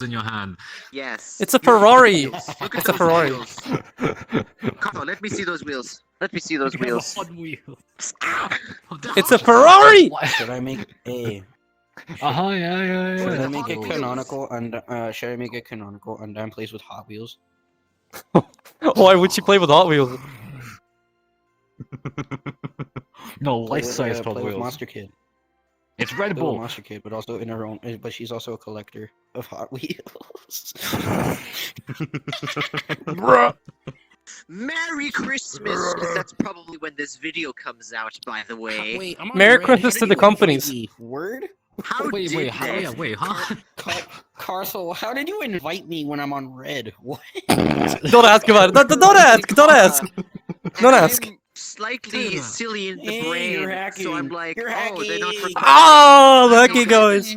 in your hand. Yes. It's a Ferrari. Look at It's a those Ferrari. wheels. Come on, let me see those wheels. Let me see those You have a wheels. Hot Wheel. It's a Ferrari. Should I make a? Uh-huh, yeah. Should I the make Hot it Wheels? canonical? And should I make it canonical? Undyne plays with Hot Wheels. Why would she play with Hot Wheels? No, Play life-size Hot play with Wheels. Monster Kid. It's Play Red with Bull. Monster Kid, but also in her own. But she's also a collector of Hot Wheels. Bruh. Merry Christmas! 'Cause that's probably when this video comes out, by the way. Wait, I'm on Merry red. Christmas How to did the you companies. invite me? Word? How Wait, did how, that? yeah, wait, huh? Carthel, how did you invite me when I'm on red? What? Don't ask about it. Don't ask. Don't ask. Don't ask. I'm slightly Dude. silly in the Hey, brain, you're so I'm hacking. like, You're oh, they're not hacking. requesting. Oh, lucky guys.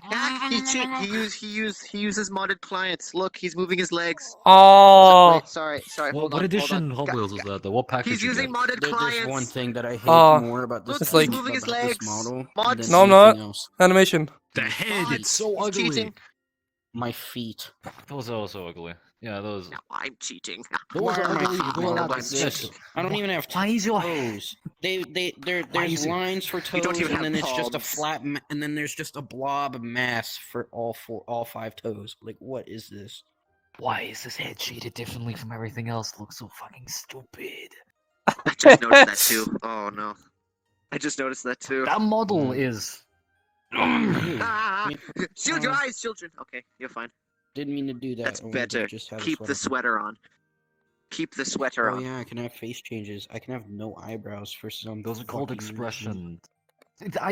Hack, he uses modded clients. Look, he's moving his legs. Oh. Wait, sorry, hold What on, edition hold on. Hot Wheels is that, though? What package He's you using get? modded There's clients. one thing that I hate Uh, more about this Look, It's he's like- moving his about this legs. model Mods. than No, I'm not. anything else. Animation. The head, it's so He's ugly. cheating. My feet. Those are also ugly. Yeah, those. No, I'm cheating. Those Why are are my ugly. feet You're more allowed like to this? say- I don't even have Why is your toes. Why There's is it- lines for You don't toes, even and then have it's just a palms. flat, and then there's just a blob mass for all 5 toes. Like, what is this? Why is this head shaded differently from everything else? It looks so fucking stupid. I just noticed that too. Oh no. I just noticed that too. That model Mm. is. Ah! Shield your Uh, eyes, children. Okay, you're fine. Didn't mean to do that. That's I wanted to better. just have a Keep the sweater on. Keep the sweater Oh on. yeah, I can have face changes. I can have no eyebrows for some. Those are called fucking reason. expressions.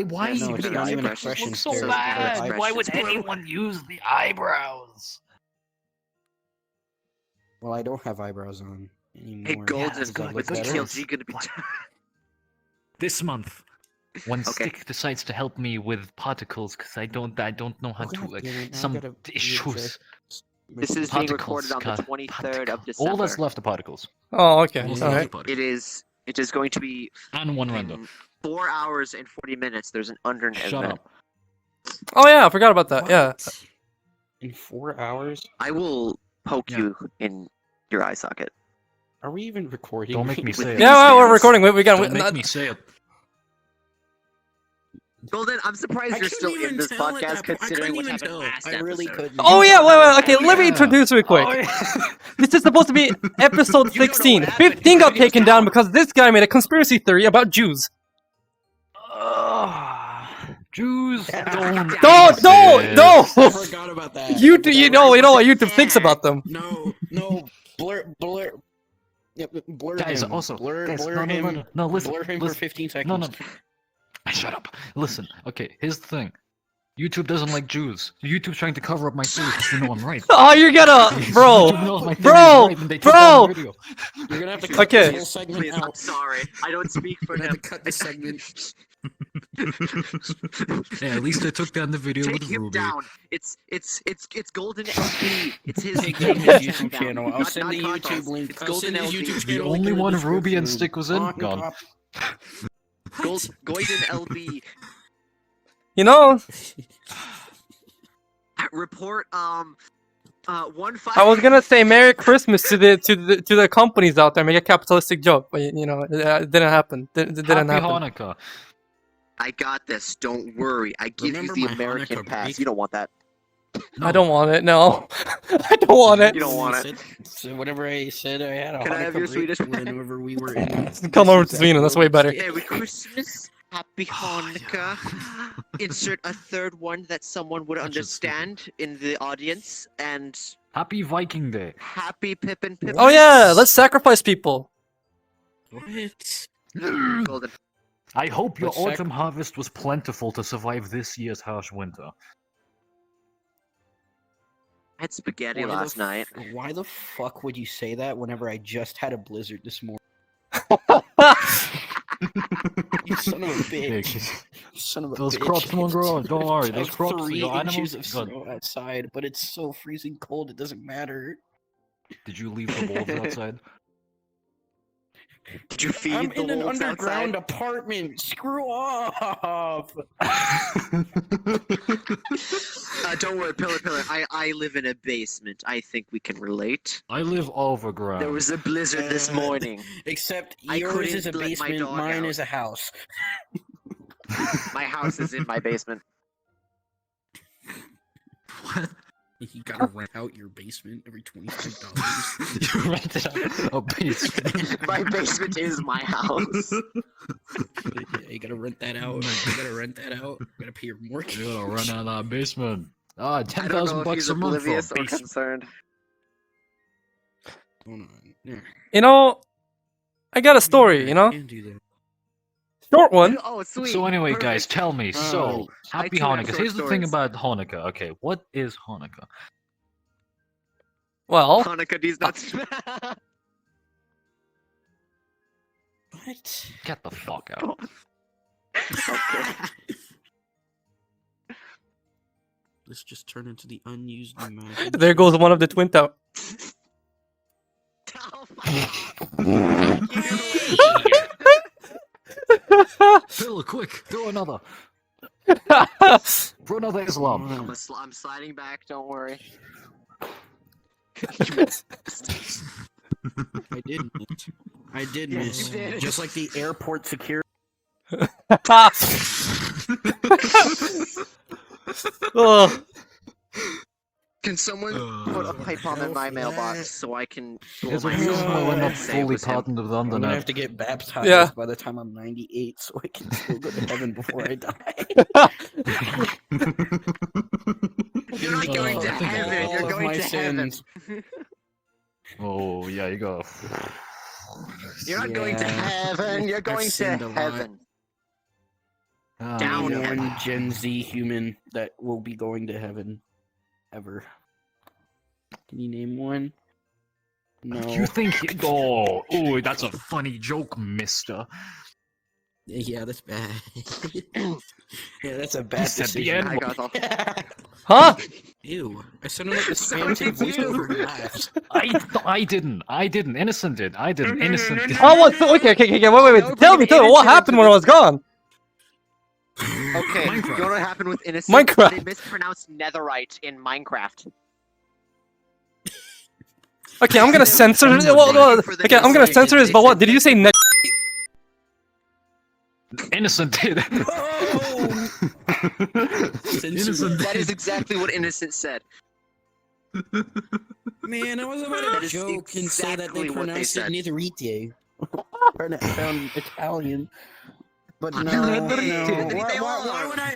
Why Yes, No, even it's they're not even expressions. Looks expressions. so They're bad. expressions. Why would anyone use the eyebrows? Well, I don't have eyebrows on anymore. Hey, Golden, that's good. when's Look better. TLG gonna be? What? This month, when Okay. Stick decides to help me with particles, because I don't know how to like some issues. This is being recorded Particles, on the God, 23rd of All December. that's left are particles. Oh, okay. All that's Yeah. All left right. are particles. It is going to be And one render. in 4 hours and 40 minutes. There's an under Shut event. up. Oh yeah, I forgot about that. Yeah. What? In 4 hours? I will poke Yeah. you in your eye socket. Are we even recording? Don't make me say it. Yeah, well, we're Yes. recording. We got. Don't make me say it. Golden, I'm surprised I you're couldn't still in even this tell at podcast that point. I considering couldn't what even happened tell. last I really episode. couldn't. Oh yeah, wait. Okay, let me Yeah. introduce real quick. Oh, yeah. This is supposed to be episode You don't know 16. what happened. 15 got The video's taken down down. because this guy made a conspiracy theory about Jews. Jews Don't- Don't. I forgot about that. You know what YouTube thinks about them. No, blur. Yeah, blur Guys, him. also, blur guys, him. no, listen, Blur him listen. for 15 seconds. No. Shut up. Listen. Okay, here's the thing. YouTube doesn't like Jews. YouTube's trying to cover up my theory because they know I'm right. Oh, you're gonna, bro, YouTube knows my theory bro, is right and they took down the video. You're gonna have to cut Okay. this whole segment Please, I'm out. sorry. I don't speak for We're gonna him. have to cut this segment. Yeah, at least they took down the video Take with him Ruby. down. It's Golden LP. It's his Take take down his his YouTube channel. I'll Not- send not the Contos. YouTube link. It's I'll Golden send his LB. YouTube The channel only link in one the Ruby and description. Stick was in, On gone. top. Golden LB. you know, Report 15. I was gonna say Merry Christmas to the companies out there, make a capitalistic joke, but you know, it didn't happen. It didn't Happy happen. Hanukkah. I got this. Don't worry. I give Remember you my the American Hanukkah pass. break? You don't want that. I don't want it. No, I don't want it. You don't want it. So whenever I said I had a Can I have Hanukkah your break, Swedish? whenever we were in, Come over to Sweden. That's way better. Merry Christmas. Happy Hanukkah. Insert a third one that someone would That's just stupid. understand in the audience. And Happy Viking Day. happy Pippin Pippin. Oh yeah, let's sacrifice people. What? Golden. I hope your Let's sac- autumn harvest was plentiful to survive this year's harsh winter. I had spaghetti Why the last night. Why the fuck would you say that whenever I just had a blizzard this morning? You son of a bitch. You son of a Those bitch. crops won't grow, don't worry, I those have crops, 3 your inches animals, of good. snow outside, but it's so freezing cold it doesn't matter. Did you leave the bulbs outside? Did you feed I'm the in an wolves underground outside? apartment. Screw off. Don't worry, Pillar. I live in a basement. I think we can relate. I live overground. There was a blizzard this morning. Except I yours is a couldn't let my basement, dog mine out. is a house. My house is in my basement. What? You gotta rent out your basement every $25. You rented out a basement. My basement is my house. Yeah, you gotta rent that out. You gotta rent that out. You gotta pay your mortgage. You gotta run out of that basement. Ah, I don't know 10,000 if bucks he's a month for a oblivious or basement. concerned. Hold on. Yeah. You know, I got a story. You know, Can't do that. short one. Oh, sweet. So anyway, Perfect. guys, tell me. So, I happy too have Hanukkah. short Here's the thing stories. about Hanukkah. Okay, what is Hanukkah? Well, Hanukkah, these nuts. What? Get the fuck out. This just turned into the unused imagine. there goes one of the twin towers. Phil, quick, throw another. Throw another Islam. I'm sliding back. Don't worry. I did miss. I did Yes, miss. you did. Just like the airport security. Oh, Can someone put a pipe bomb in my mailbox so I can blow There's a my reason why we're not and say it fully was him? pardoned of the I'm gonna have internet. to get baptized Yeah. by the time I'm 98, so I can still go to heaven before I die. You're not going to I think heaven. all You're of going my to heaven. sins. Oh, yeah, you go. You're not going to Yeah. heaven. You're going to sinned a lot. heaven. Ah, Down yeah. heaven. One Gen Z human that will be going to heaven ever. Can you name one? No. You think? Oh, that's a funny joke, mister. Yeah, that's bad. Yeah, that's a bad said the decision. I got off. huh? Ew. I sounded like the Sorry, spam to the it's you. voiceover laughs. I didn't. Innocent did. I didn't. Innocent did. Oh, what? Okay. Wait. No, Tell me. bring What innocent happened into when I this. was gone? Okay, you Minecraft. know what happened with innocent? Minecraft. They mispronounced netherite in Minecraft. Okay, I'm gonna censor it. Well, okay, I'm gonna censor this. But what? Did you say ne- Innocent did. Oh! Innocent That is did. exactly what innocent said. Man, I was about That to is joke and say that exactly they what they pronounced it said. Nitherite. Trying to sound Italian. But no, Nitherite. no. They Why are. would I?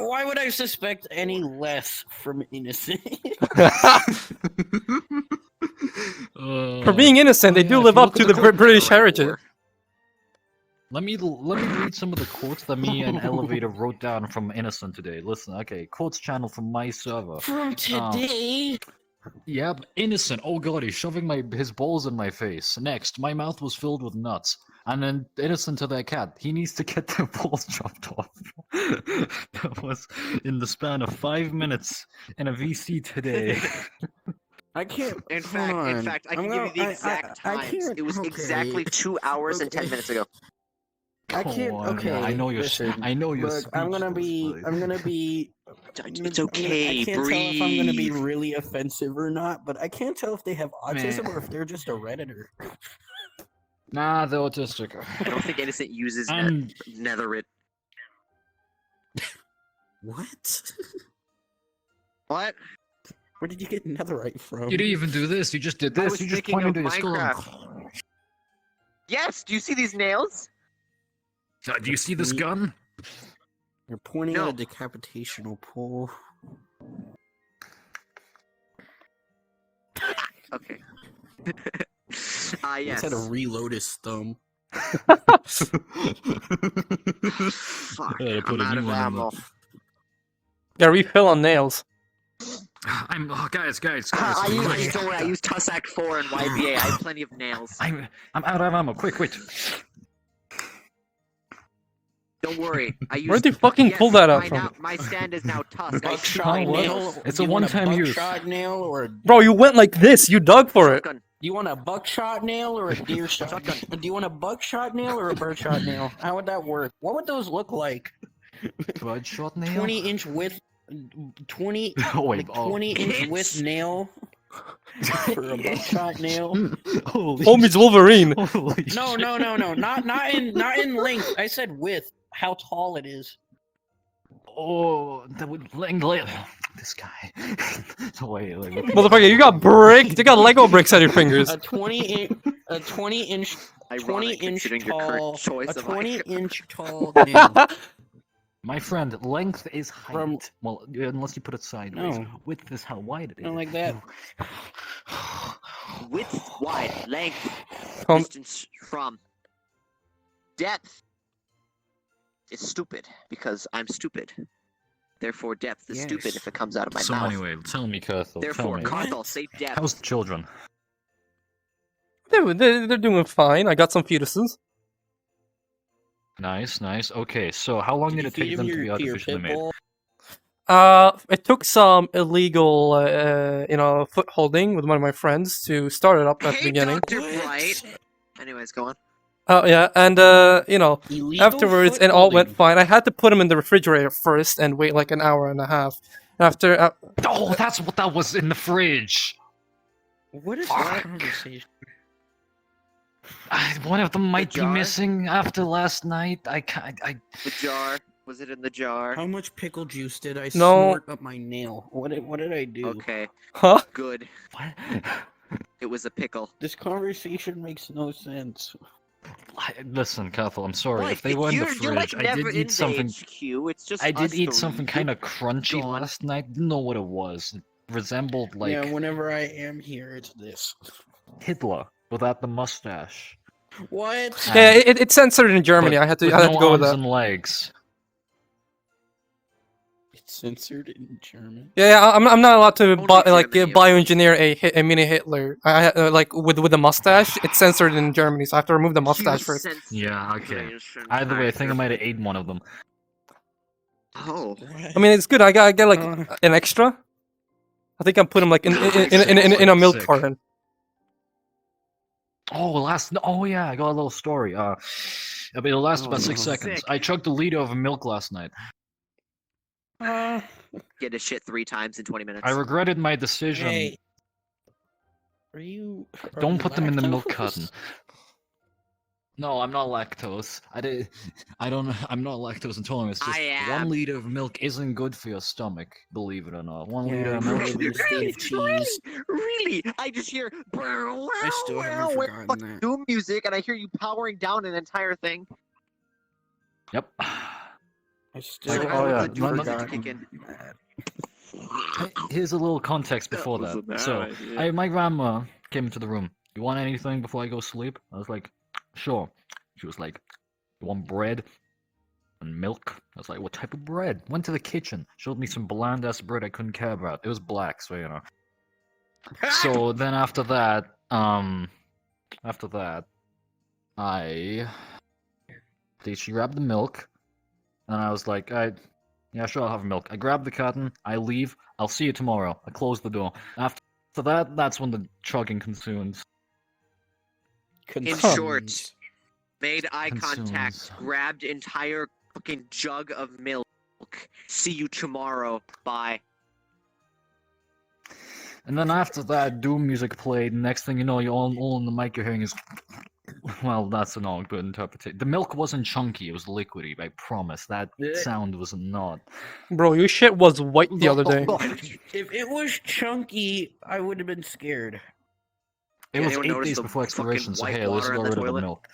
Why would I suspect any less from innocent? For being innocent, they do live up to the British heritage. Let me read some of the quotes that me and Elevator wrote down from Innocent today. Listen, okay, quotes channel from my server. From today. Yep, Innocent. Oh god, he's shoving his balls in my face. Next, my mouth was filled with nuts. And then Innocent to their cat. He needs to get their balls chopped off. That was in the span of 5 minutes in a VC today. I can't. In hold fact, I on. can give you the exact I times. can't- It was okay. exactly 2 hours and 10 Okay. minutes ago. I can't. Come on, Okay. I know you're. Listen, I know you're. look, I'm gonna be. I'm gonna be. It's okay. I can't tell if I'm gonna be Breathe. really offensive or not, but I can't tell if they have autism or if they're just a redditor. Nah, they're autistic. I don't think innocent uses I'm- netherite. What? What? Where did you get netherite from? You didn't even do this. You just did I this. was You just thinking pointed of to your skull. Minecraft. Yes. Do you see these nails? Do you see this gun? You're pointing No. at a decapitational pole. Okay. Yes. Yes. had to reload his thumb. Fuck. Yeah, put I'm a out new of one in ammo. Gotta refill on nails. I'm. Oh, guys. I use Tussac 4 and YBA. I have plenty of nails. I'm out of ammo. Quick, wait. Don't worry. I use. Where'd they fucking pull that out from? My stand is now Tusk. I shoot Buckshot my what? nails. nail. It's Do a you want one-time use. buckshot nail or a Bro, you went like this. You dug for it. Shotgun. Do you want a buckshot nail or a deer shot? Do you want a buckshot nail or a birdshot nail? How would that work? What would those look like? Bloodshot nail. 20-inch width, 20 Oh wait. like 20-inch width nail for a buckshot nail. Holy. Homie's Wolverine. Holy No, shit. no, no, no, not in length. I said width. How tall it is. Oh, that would this guy. Wait, like, what- Motherfucker, you got bricks. You got Lego bricks on your fingers. A 20-inch Ironic, considering your current tall, choice a of 20-inch tall nail. my friend, length is height. From- Well, unless you put it sideways. No. Width is how wide it is. Not like that. width, wide, length, Um, distance from depth is stupid because I'm stupid. Therefore, depth is stupid Yes. if it comes out of my So mouth. anyway, tell me, Cathal. Tell Therefore, me. Carthel, say depth. How's the children? they're doing fine. I got some fetuses. Nice, nice. Okay, so how long did it take them to be artificially made? It took some illegal, foot holding with one of my friends to start it up at the Hey, beginning. Dr. Bright. Anyways, go on. Oh yeah, and Illegal afterwards foot it all went holding. fine. I had to put him in the refrigerator first and wait like an hour and a half. After, Oh, that's what that was in the fridge. What is Fuck. that conversation? One of them might be jar? missing after last night. I can't. The jar. Was it in the jar? How much pickle juice did I No. snort up my nail? What did I do? Okay, huh? good. What? It was a pickle. This conversation makes no sense. Listen, Cathal, I'm sorry. What? If they were in the You're like fridge, I never did in eat something. the HQ. It's just I did us eat three. something kind of crunchy Go on. last night. Didn't know what it was. It resembled like Yeah, whenever I am here, it's this. Hitler without the mustache. What? Yeah, it's censored in Germany. But I had to with go no with arms that. and legs. It's censored in German. Yeah, I'm not allowed to Only Germany, bioengineer a mini Hitler. Like with a mustache. It's censored in Germany, so I have to remove the mustache You first. Yeah, okay. censoration Either way, I think I factor. might have ate one of them. Oh. I mean, it's good. I get like Uh. an extra. I think I'm putting him like in a milk Sick. carton. Oh yeah, I got a little story. It'll last about 6 Oh, seconds. sick. I chugged a liter of milk last night. Get a shit 3 times in 20 minutes. I regretted my decision. Hey. Are you? Don't put them in the milk lactose? carton. No, I'm not lactose. I'm not lactose intolerant. It's just I am. 1 liter of milk isn't good for your stomach, believe it or not. 1 Yeah, liter of you milk. live in a state of cheese. Really? I just hear I still haven't forgotten that. doom music, and I hear you powering down an entire thing. Yep. I still Like, oh, yeah, haven't doom music forgotten kick in. that. Here's a little context before That that. was a So, bad idea. my grandma came into the room. You want anything before I go sleep? I was like, sure. She was like, you want bread and milk? I was like, what type of bread? Went to the kitchen, showed me some bland ass bread I couldn't care about. It was black, so you know. So then after that, she grabbed the milk, and I was like, yeah, sure, I'll have milk. I grab the carton, I leave, I'll see you tomorrow. I close the door. After that, that's when the chugging consumes. In short, made eye contact, Consumes. grabbed entire fucking jug of milk. See you tomorrow. Bye. And then after that, Doom music played. Next thing you know, you're all in the mic you're hearing is... Well, that's an all good interpretation. The milk wasn't chunky, it was liquidy, I promise. That sound was not. Bro, your shit was white the other day. If it was chunky, I would have been scared. It was Anyone 8 notice days the before fucking expiration, so white hey, let's water get in the rid of the toilet? milk.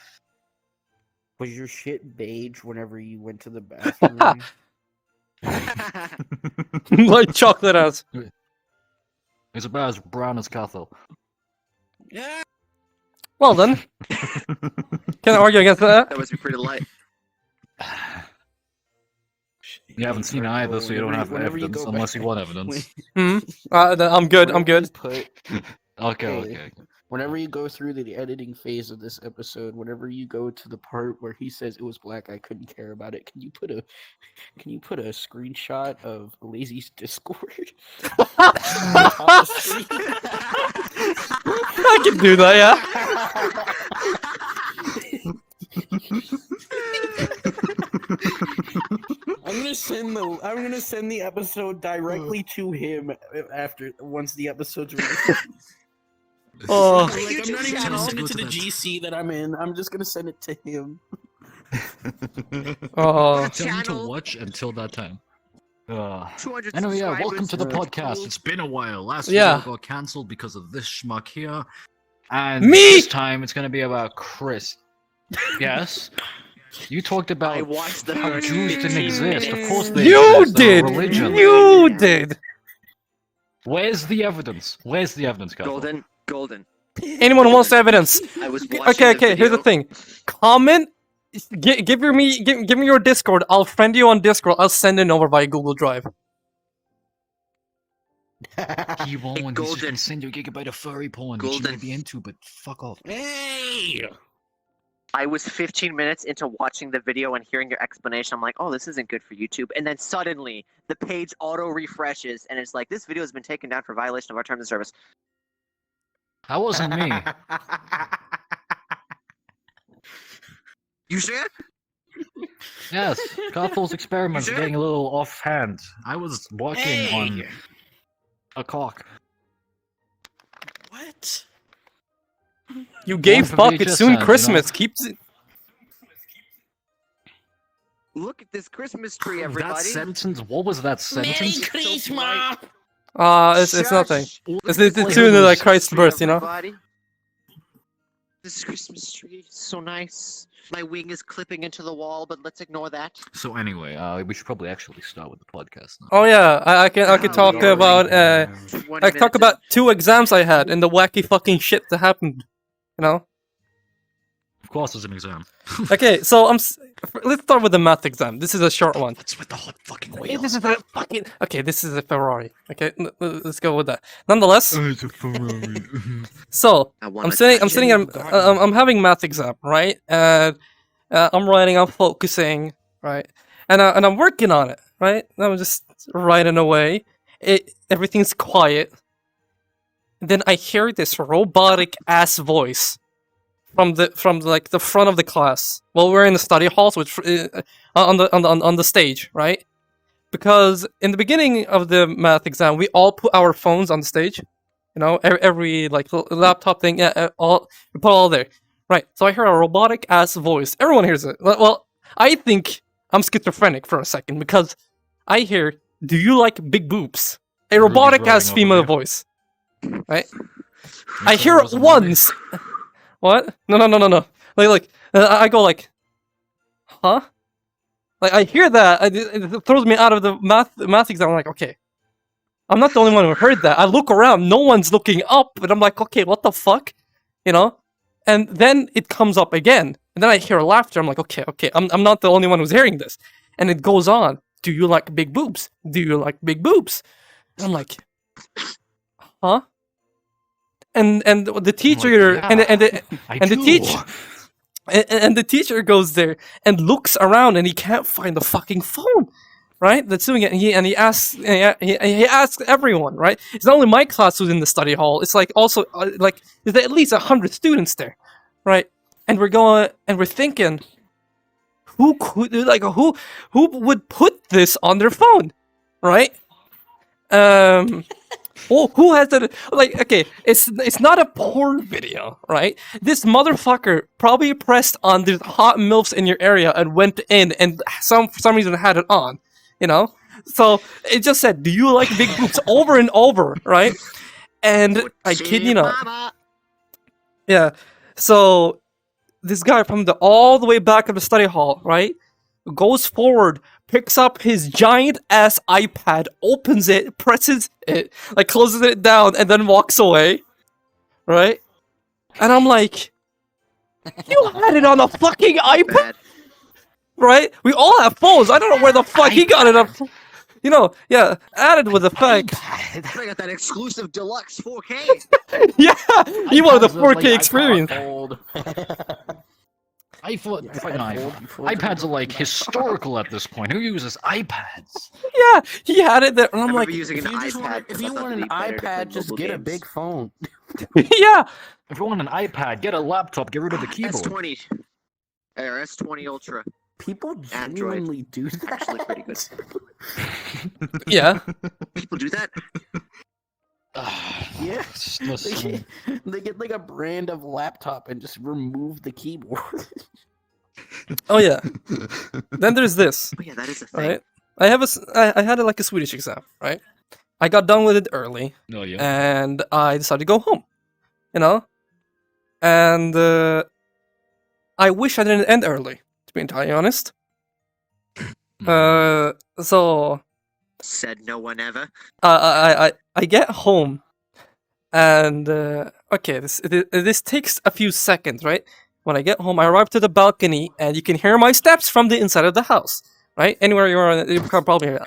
Was your shit beige whenever you went to the bathroom? Like chocolate ass. It's about as brown as Cathal. Yeah. Well then, can't argue against that. That was pretty light. You haven't seen either, so you don't have evidence, unless you want evidence. I'm good. I'm good. Okay. Whenever you go through the editing phase of this episode, whenever you go to the part where he says it was black, I couldn't care about it. Can you put a screenshot of Lazy's Discord? On top of the screen? I can do that, yeah. I'm gonna send the episode directly to him once the episode's released. Oh, Like, I'm not even gonna channel. send it to the GC that I'm in. I'm just gonna send it to him. oh. Tell him to Channel. watch until that time. 200 Anyway, yeah, welcome to the subscribers. podcast. It's been a while. Last Yeah. video got cancelled because of this schmuck here. And Me? this time it's gonna be about Chris. Yes? You talked I about watched the how first Jews didn't 15 exist. Of minutes. course they You exist. They're a did! religion. You did! Where's the evidence? Where's the evidence, guys? Golden. Anyone who wants evidence? I was watching Okay, the here's the video. thing. Comment. Give me your Discord. I'll friend you on Discord. I'll send it over by Google Drive. He won't. He's just Golden. gonna send you a gigabyte of furry porn, which you Golden. might be into, but fuck off. Hey! I was 15 minutes into watching the video and hearing your explanation. I'm like, oh, this isn't good for YouTube. And then suddenly the page auto refreshes and it's like, this video has been taken down for violation of our terms of service. That wasn't me. You sure? Yes, Carful's experiments You are sure? getting a little offhand. I was working on a cock. What? You gave for fuck. VHS It's soon ads, you know? Christmas. Keep. Look at this Christmas tree, That everybody. sentence? What was that sentence? Christmas! It's nothing. Look It's at the this tune of like Christmas Christ's tree, birth, you know. everybody. This Christmas tree is so nice. My wing is clipping into the wall, but let's ignore that. So anyway, we should probably actually start with the podcast now. Oh yeah, I can Oh, talk yeah. about 20 I can talk minutes about 2 exams I had and the wacky fucking shit that happened. You know. Of course, it's an exam. Okay, so let's start with the math exam. This is a short one. What's with the hot fucking Hey, wheels? this is a fucking okay. This is a Ferrari. Okay, let's go with that. Nonetheless, It's a Ferrari. so I I'm wanna sitting. I'm touch sitting. it. I'm having math exam, right? And I'm writing. I'm focusing, right? And I'm working on it, right? And I'm just writing away. Everything's quiet. Then I hear this robotic ass voice from the front of the class. Well, we're in the study halls, which on the stage, right? Because in the beginning of the math exam, we all put our phones on the stage. You know, every like laptop thing, all we put all there, right? So I hear a robotic ass voice. Everyone hears it. Well, I think I'm schizophrenic for a second because I hear, "Do you like big boobs?" A Ruby's robotic rolling ass over female here. voice, right? You I said hear it it was a movie? once. What? No. I go like, huh? Like I hear that, it throws me out of the math exam. I'm like, okay, I'm not the only one who heard that. I look around, no one's looking up, and I'm like, okay, what the fuck, you know? And then it comes up again, and then I hear laughter. I'm like, okay, I'm not the only one who's hearing this, and it goes on. Do you like big boobs? Do you like big boobs? And I'm like, huh? And the teacher yeah, and the I and the do. teacher and the teacher goes there and looks around and he can't find the fucking phone, right? That's doing it. And he asks he asks everyone, right? It's not only my class who's in the study hall. It's like also like there's at least 100 students there, right? And we're thinking, who would put this on their phone, right? Well, who has that? Like, okay, it's not a porn video, right? This motherfucker probably pressed on the hot milfs in your area and went in, and for some reason had it on, you know. So it just said, "Do you like big boobs?" over and over, right? And I kid you not, yeah. So this guy from all the way back of the study hall, right, goes forward, picks up his giant ass iPad, opens it, presses it, like closes it down, and then walks away. Right? And I'm like, you had it on a fucking iPad, Bad. right? We all have phones. I don't know where the fuck he got it up. You know, yeah, added with the fact. I got that exclusive deluxe 4K. Yeah, he wanted the iPads are like 4K experience. Old. iPads are like historical at this point. Who uses iPads? Yeah, he had it there, and I I'm remember like, using an iPad. If you want an iPad, just get a big phone. Yeah. If you want an iPad, get a laptop. Get rid of the keyboard. S20 or S20 Ultra. People Android. genuinely do that. Actually pretty good. Yeah. People do that? Yeah. Listen, They get like a brand of laptop and just remove the keyboard. Oh yeah. Then there's this. Oh yeah, that is a thing. Right. I had like a Swedish exam. Right. I got done with it early, no, yeah. and I decided to go home. You know. And I wish I didn't end early. To be entirely honest. So Said no one ever. I get home, and okay, this takes a few seconds, right? When I get home, I arrive to the balcony, and you can hear my steps from the inside of the house, right? Anywhere you are, you can probably hear it.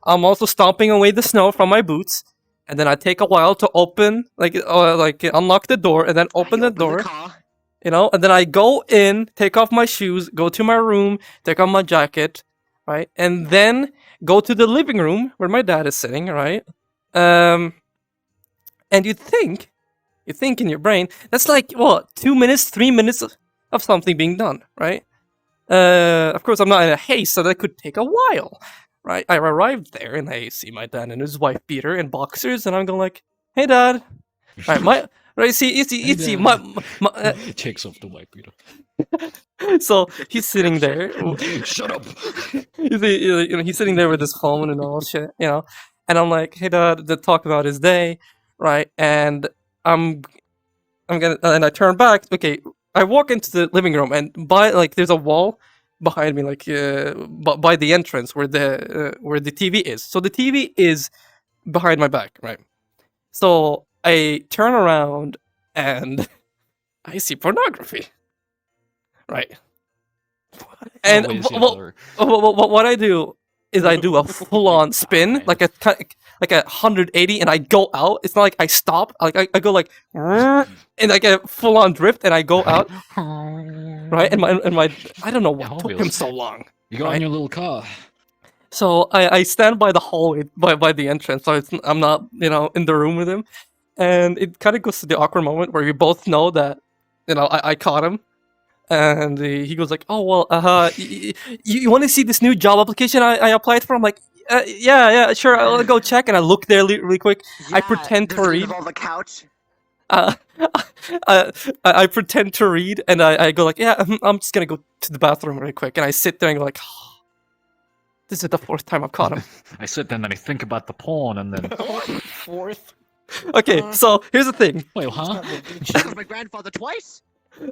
I'm also stomping away the snow from my boots, and then I take a while to open, like unlock the door, and then open the door. car. You know, and then I go in, take off my shoes, go to my room, take off my jacket, right? And then go to the living room where my dad is sitting, right? And you think in your brain, that's like, what, 2 minutes, 3 minutes of something being done, right? Of course, I'm not in a haste, so that could take a while, right? I arrived there, and I see my dad and his wife beater and boxers, and I'm going like, hey, Dad. Right, right, see, Takes off the white beater. so he's sitting there. Shut up. He's sitting there with his phone and all shit, you know. And I'm like, hey, Dad, to talk about his day, right? And I'm gonna, and I turn back. Okay, I walk into the living room, and there's a wall behind me, like by the entrance where the TV is. So the TV is behind my back, right? So I turn around and I see pornography. Right. And what I do is I do a full-on spin, like a 180, and I go out. It's not like I stop. Like I go like, and I get a full-on drift, and I go out. Right. And my I don't know what took him so long. You got in your little car. So I stand by the hallway by the entrance, so I'm not in the room with him, and it kind of goes to the awkward moment where we both know that I caught him, and he goes like, oh well, you want to see this new job application I applied for? I'm like, yeah, sure, I'll go check, and I look there really quick. I pretend to read. On the couch. I pretend to read, and I go like, yeah, I'm just gonna go to the bathroom really quick, and I sit there and go like. This is the fourth time I've caught him. I sit there and then I think about the porn and then... Fourth? Okay, so here's the thing. Wait, huh? That was my grandfather twice.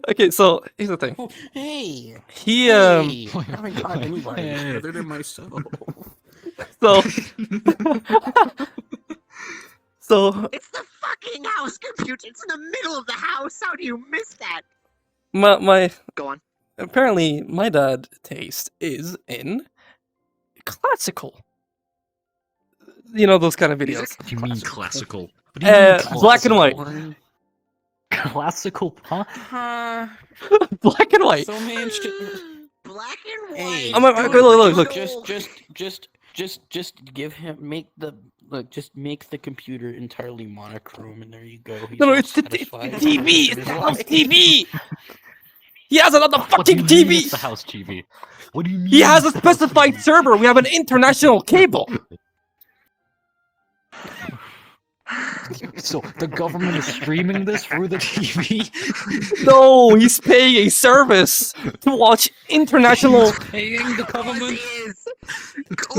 Okay, so here's the thing. Oh, hey! He, Hey! I haven't caught anybody Hey. other than myself. So... so... It's the fucking house computer. It's in the middle of the house. How do you miss that? My Go on. apparently, my dad taste is in... classical. Those kind of videos. What do you mean classical? What do you mean classical? Black and white. Classical, huh? Black and white. So man, Black and Hey, white. look. Just give him just make the computer entirely monochrome, and there you go. He's No, all it's the satisfied. TV. It's the house TV. He has another What do you fucking mean TV. it's the house TV? What do you mean? He has a it's the house specified TV? server. We have an international cable. So the government is streaming this through the TV? No, he's paying a service to watch international. He's paying the government?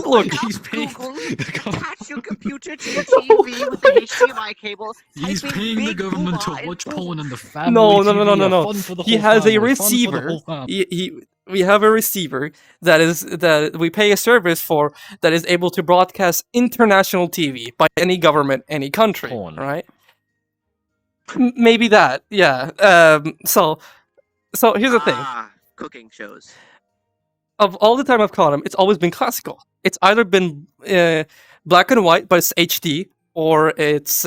Look, he's paying Google, the government. attach your computer to your TV with the HDMI cable. He's type in paying the Big government Booba to and watch boom. porn and the family No. TV, fun for the He whole has a family, fun for the receiver. whole family. We have a receiver that we pay a service for that is able to broadcast international TV by any government, any country, Porn. right? Maybe that, yeah. So here's the thing. Cooking shows. Of all the time I've caught him, it's always been classical. It's either been black and white, but it's HD, or it's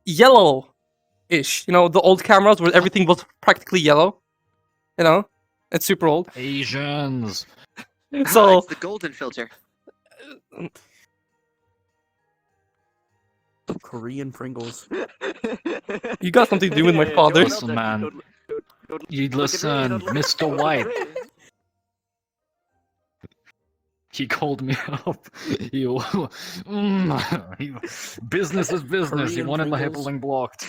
yellow-ish. The old cameras where everything was practically yellow. It's super old. Asians. So It's the golden filter. Korean Pringles. You got something to do with my father. Listen, man. You listen, Mr. White. He called me up. Business is business. He Korean wanted my Pringles. hyperlink blocked.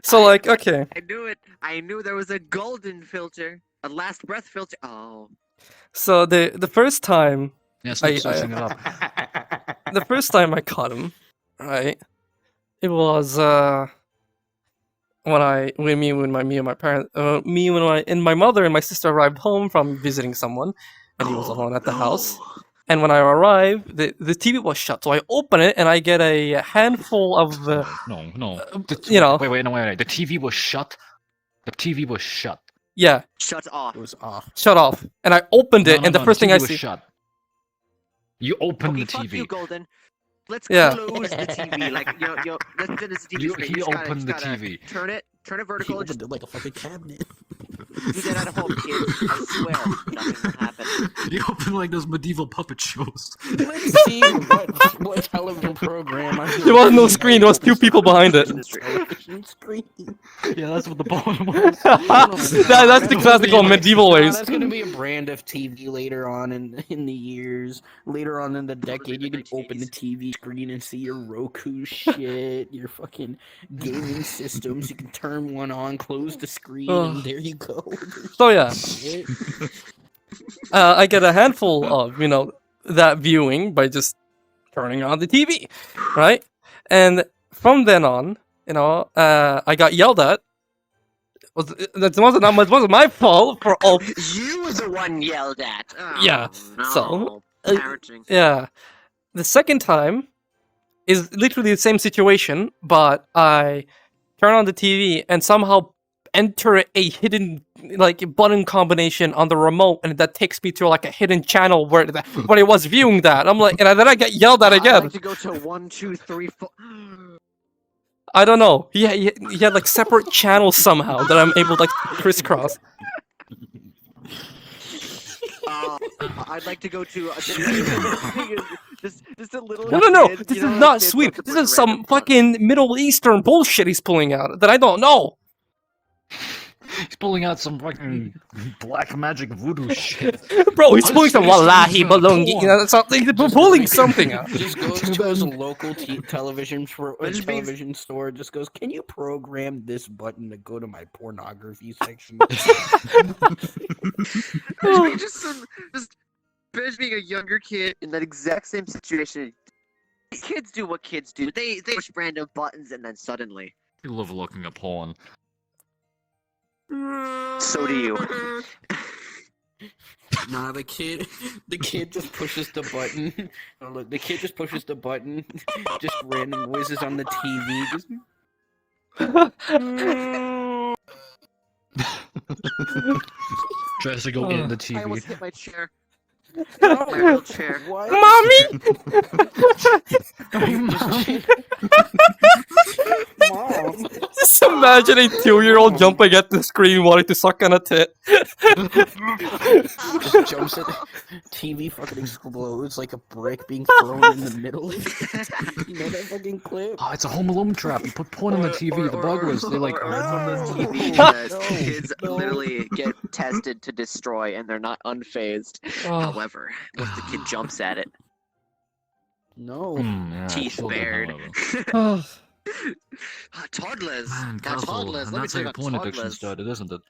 So like, okay. I knew it. I knew there was a golden filter, a last breath filter. Oh. So the first time, Yeah, stop I- searching it up. the first time I caught him, right? It was when me and my parents, and my mother and my sister arrived home from visiting someone, and he was alone at the house. And when I arrived, the TV was shut. So I open it and I get a handful of No. you know. Wait. The TV was shut. The TV was shut. Yeah, Shut off. It was off. shut off. And I opened it, No, and the first thing TV I was see, shut. You opened Okay, the fuck TV. you, Golden. Let's Yeah. close the TV. Like, let's do this TV screen. He You just gotta- opened the just gotta TV. Turn it He vertical. And opened just it like a fucking cabinet. do that at home, kids. I swear, nothing will happen. You opened like those medieval puppet shows. Let's see what television program. there was no screen. There was two people behind it. Television screen. Yeah, that's what the bottom was. That's the classical medieval ways. That's gonna be a brand of TV later on in the years. Later on in the decade, you can open the TV screen and see your Roku shit, your fucking gaming systems. You can turn one on, close the screen, and there you go. So yeah, Shit. I get a handful of that viewing by just turning on the TV, right? And from then on, I got yelled at. That wasn't my fault for all. You were the one yelled at. Oh, Yeah, No. so, Parenting. Yeah, the second time is literally the same situation, but I turn on the TV and somehow enter a hidden button combination on the remote, and that takes me to like a hidden channel where I was viewing that. I'm like, and then I get yelled at I'd again. like to go to 1, 2, 3, 4. I don't know. He had like separate channels somehow that I'm able to like crisscross. I'd like to go to just a little. No. kid, This you is know, not kids sweet. love to This push is some random buttons. fucking Middle Eastern bullshit he's pulling out that I don't know. He's pulling out some fucking black magic voodoo shit. Bro, he's pulling some wallahi Porn. balongi. Something. He's pulling something out. Just goes to his local television Which means- television store. Just goes, can you program this button to go to my pornography section? Just being a younger kid in that exact same situation. Kids do what kids do. They push random buttons and then suddenly. You love looking at porn. So do you. Nah, the kid just pushes the button. Oh, look, the kid just pushes the button. Just random noises on the TV. Just... Tries to go get in the I almost TV. hit my chair. No, My real chair. what? Mommy! Mom. Just imagine a 2-year-old jumping at the screen wanting to suck on a tit. Just jumps at the TV, fucking explodes like a brick being thrown in the middle. You know that fucking clip? Oh, it's a Home Alone trap. You put porn on the TV. The bug was they're like, or "Oh, on the no." TV No, that no, kids no. literally get tested to destroy and they're not unfazed. Oh. However, once the kid jumps at it, No. Yeah, teeth children, bared. however. Toddlers. Man, Now, careful. toddlers. And Let me that's tell how you your about porn addiction toddlers. started, isn't it?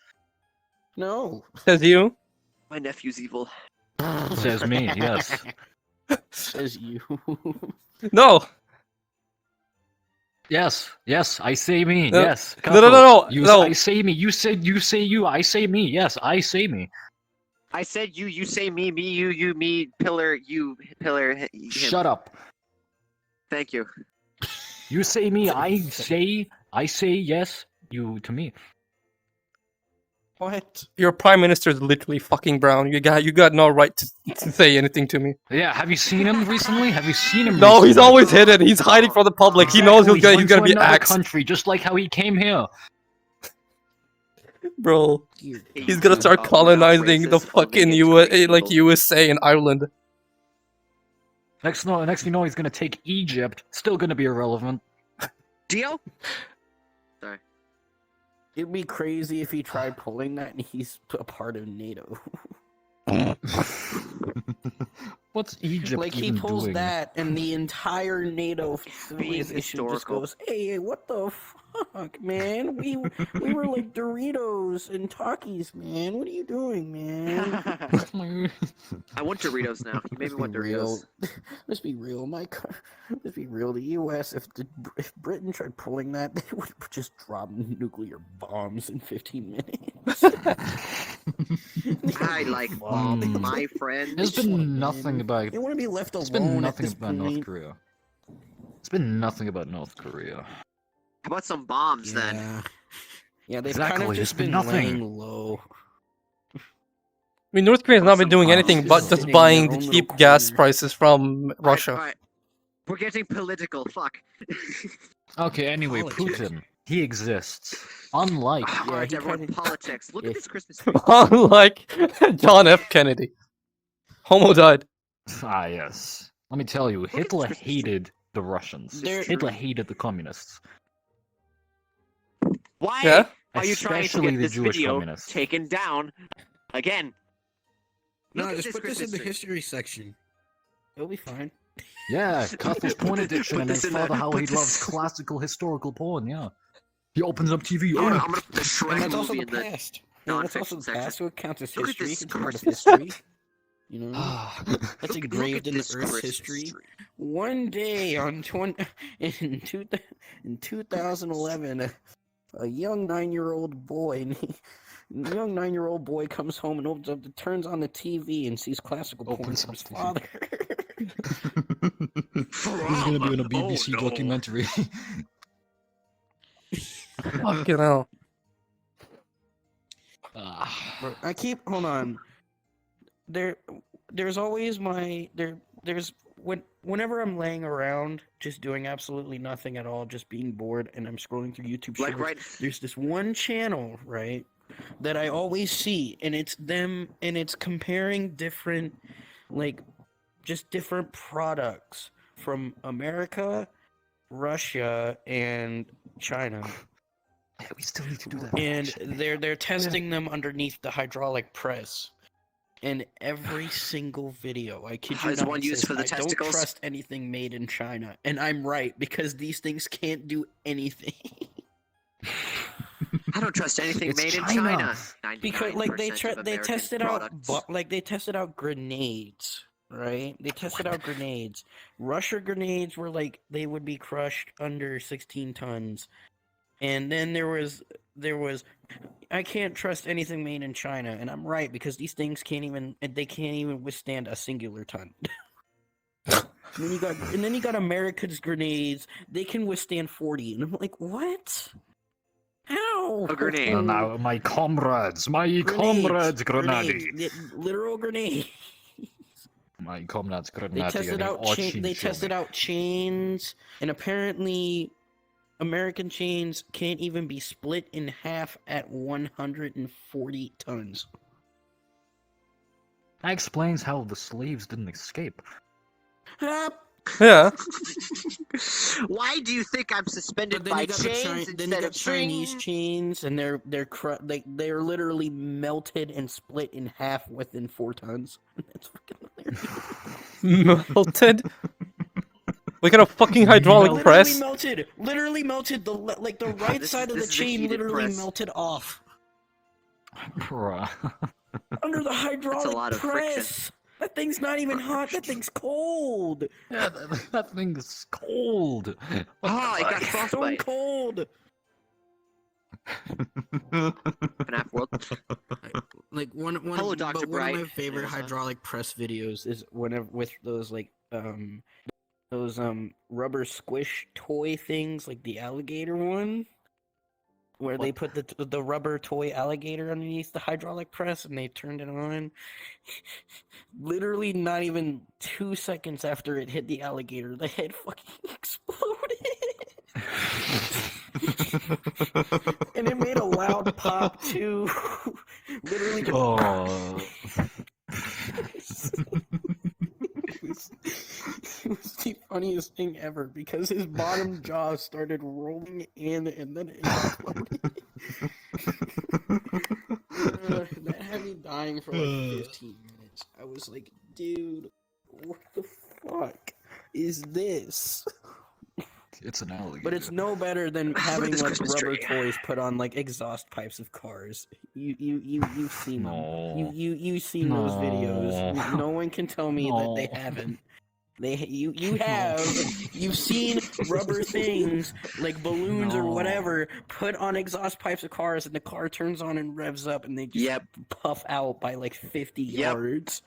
No. Says you? My nephew's evil. Says me, yes. Says you. No. Yes, I say me, No. yes. No. You, No. I say me. You said you say you. I say me. Yes, I say me. I said you say me, you, me, pillar, you, pillar, him. Shut up. Thank you. You say me. I say yes. You to me. What? Your prime minister is literally fucking brown. You got no right to say anything to me. Yeah. Have you seen him recently? Have you seen him? No, he's recently? always hidden. He's hiding from the public. He knows Exactly, he's went gonna to be another axed. country, just like how he came here. Bro, Dear he's God. gonna start We're not colonizing the racist, only fucking against white people. USA and Ireland. Next, you know, he's gonna take Egypt. Still gonna be irrelevant. Dio? Sorry. It'd be crazy if he tried pulling that and he's a part of NATO. What's Egypt Like he even pulls doing? that and the entire NATO Being organization just historical. goes, "Hey, what the fuck, man? We were like Doritos and Takis, man. What are you doing, man?" I want Doritos now. You made me want Doritos. Let's be real, Mike. Let's be real. The U.S. If Britain tried pulling that, they would just drop nuclear bombs in 15 minutes. I like bombs, Mm. my friend. There's They wanna been nothing win. about. They want to be left It's alone been at nothing this about North point. Korea. It's been nothing about North Korea. How about some bombs then? Yeah, they've Exactly, kind of there's just been been nothing. laying low. I mean, North Korea's not been doing anything but Just just sitting in buying their the own little cheap gas corner. prices from Russia. Alright. We're getting political. Fuck. Okay, anyway, Politics. Putin. He exists. Unlike. Alright, he everyone. kinda- Politics. Look yeah. at this Christmas tree. Unlike John F. Kennedy. Homo died. Ah, yes. Let me tell you, at Hitler this Christmas tree. hated the Russians. There- Hitler hated the communists. Why Yeah? are you trying to Especially get the this Jewish video communists. taken down again? No, Look at just put this in Christmas the tree. history section. It'll be fine. Yeah, Cutler's porn addiction Put and this his in the- father, how put he this- loves classical historical porn, yeah. He opens up TV, I'm oh, gonna put the And Shrek that's also movie the in the. past. Yeah, that's also non-fiction the section. past, so it counts as Look at history. this It's part of Christmas history. You know, Ah, that's Look engraved at in the this Earth's Christmas history. tree. One day in 2011, a young 9-year-old boy, comes home and turns on the TV and sees classical porn Opens from up his TV. father. he's gonna be in a BBC Oh, no. documentary. Fucking hell. Ah. Bro, hold on. There's always whenever I'm laying around just doing absolutely nothing at all, just being bored, and I'm scrolling through YouTube shorts. Like right. There's this one channel, right, that I always see, and it's them, and it's comparing different, like, just different products from America, Russia, and China. Yeah, we still need to do that. And actually. they're testing them underneath the hydraulic press. In every single video, I kid you Is not, one it used says, for the I don't testicles? trust anything made in China, and I'm right because these things can't do anything. I don't trust anything It's made China. in China. Because like they 99% of they American tested out products. they tested out grenades, right? They tested out grenades. Russia grenades were like they would be crushed under 16 tons. And then there was I can't trust anything made in China, and I'm right because these things can't even withstand a singular ton. And then you got America's grenades. They can withstand 40, and I'm like, what? How? A grenade. And now, my comrades, Grenades. grenade. Literal grenade. My comrades, They grenade. tested out chains, and apparently American chains can't even be split in half at 140 tons. That explains how the slaves didn't escape. Ah, Yeah. Why do you think I'm suspended But then by you got chains then you instead got of Chinese strings? chains, and they're literally melted and split in half within 4 tons. That's fucking hilarious. Melted? What kind of fucking hydraulic Melted. press? Literally melted. The right This side is- of the this is a chain heated literally press. melted off Bruh. under the hydraulic lot of press. friction. That thing's not even hot. That thing's cold. Yeah, that thing is cold. Ah, it got Stone frostbite. cold. FNAF World. Like one Hello, Dr. but one of my Bright. favorite There's a- hydraulic press videos is whenever with those like those rubber squish toy things, like the alligator one, where they put the rubber toy alligator underneath the hydraulic press and they turned it on. Literally not even 2 seconds after it hit the alligator, the head fucking exploded. And it made a loud pop too. Literally just Oh. it was the funniest thing ever because his bottom jaw started rolling in and then it exploded. That had me dying for like 15 minutes. I was like, dude, what the fuck is this? It's an alligator. But it's no better than Look at having this like Christmas rubber tree. toys put on like exhaust pipes of cars. You've seen No. them. You've seen those videos. No one can tell me that they No. haven't. You have. You've seen rubber things like balloons or No. whatever put on exhaust pipes of cars, and the car turns on and revs up, and they just Yep. puff out by like 50 Yep. yards.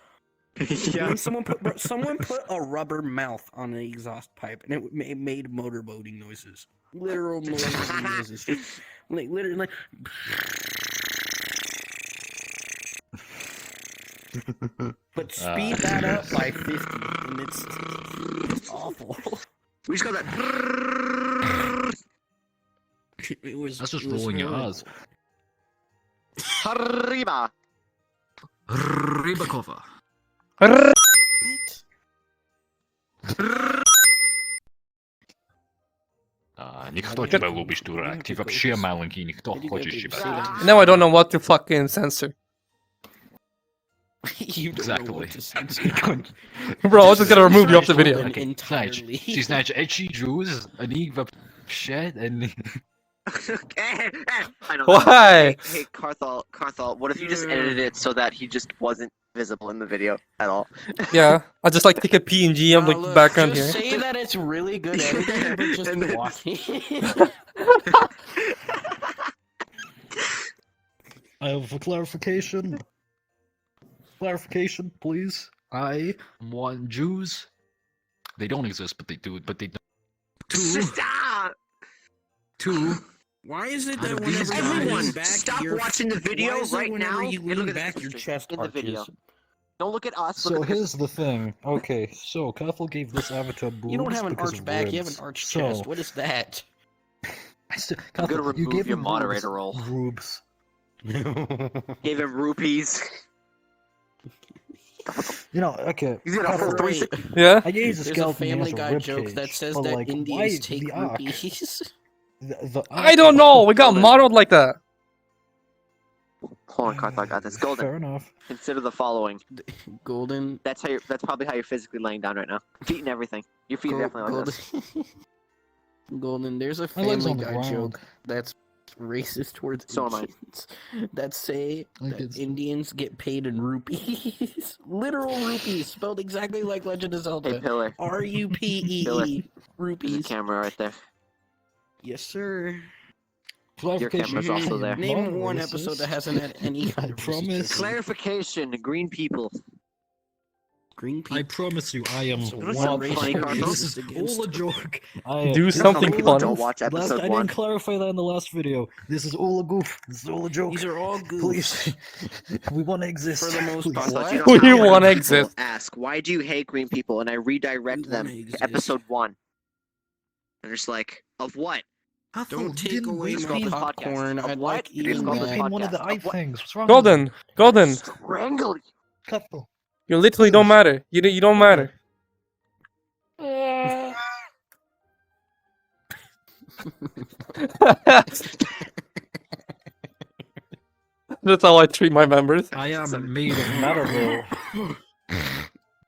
Yeah. When someone put a rubber mouth on an exhaust pipe, and it made motorboating noises. Literal motorboating noises. Like literally. Like... But speed that up by 50, and it's awful. We just got that. It was. That's just it was rolling your horrible. eyes. Arriba. Rybakova. What? Ніхто тебе любить, дурак. Ти вообще маленький, ніхто хоче тебе. Now I don't know what to fucking censor. You don't know what Exactly. to censor. Bro, I was just gonna remove you off the video. Golden Знаєш, entirely. ти знаєш, ecchi Jews, они вообще, они... I know. Why? Hey, Carthol, what if you just edited it so that he just wasn't visible in the video at all? Yeah, I just like take a PNG of the Look, background just here. say that it's really good editing, but just And then- walk I have a clarification. Clarification, please. I want Jews. They don't exist, but they do. But they don't. Stop! Two. Why is it Out that of whenever these you Everyone, lean back, stop your- watching the video why is it right whenever now you and look lean at the back, your Christmas chest tree in the video. arches? Don't look at us. So Look at the here's the thing. Okay, so Kathel gave this avatar boobs. You don't have an because arched of back, you have ribs. an arched So, chest. What is that? I'm gonna Kathel, you remove gave your him moderator boobs. role. Boobs. Gave him rupees. You know, okay. He's gonna Kathel, hold three. Yeah? I gave the There's a skeleton Family has a Guy rib joke that cage, says but, that like, why Indians take the arc? rupees. The I don't know, we got Golden. modeled like that. Hold on, Carthol, I got this. Golden. Fair enough. Consider the following. Golden. That's probably how you're physically laying down right now. Feet and everything. Your feet are definitely like this. Golden. There's a My legs Family on the Guy ground. joke that's racist towards So am I. Indians that say Like that it's- Indians get paid in rupees. Literal rupees, spelled exactly like Legend of Hey, Zelda. Pillar. RUPEE. There's a Rupees. camera right there. Yes, sir. Clarification. camera's also there. Name Not one racist. episode that hasn't had any kind I of racist promise. joke. Clarification: green people. Green I people. promise you, I am So What's not up, funny racist. Carthel? This is Against- all a joke. Do something People fun. Don't watch episode I 1. didn't clarify that in the last video. This is all a goof. This is all a joke. These are all goofs. Please, we want to exist. For the most Please. part. Carthel, What? you know Who how you many wanna people exist? Ask, why do you hate green people? And I redirect We them wanna to exist. episode 1. And just like, of what? Don't take away It's my called the popcorn. podcast. Of I'd what? like It is eating called the that. podcast. one of the eye Of what? things. What's wrong? Golden, Golden, Strangle you. Kathel. you literally don't matter. You don't matter. That's how I treat my members. I am made of matter, bro.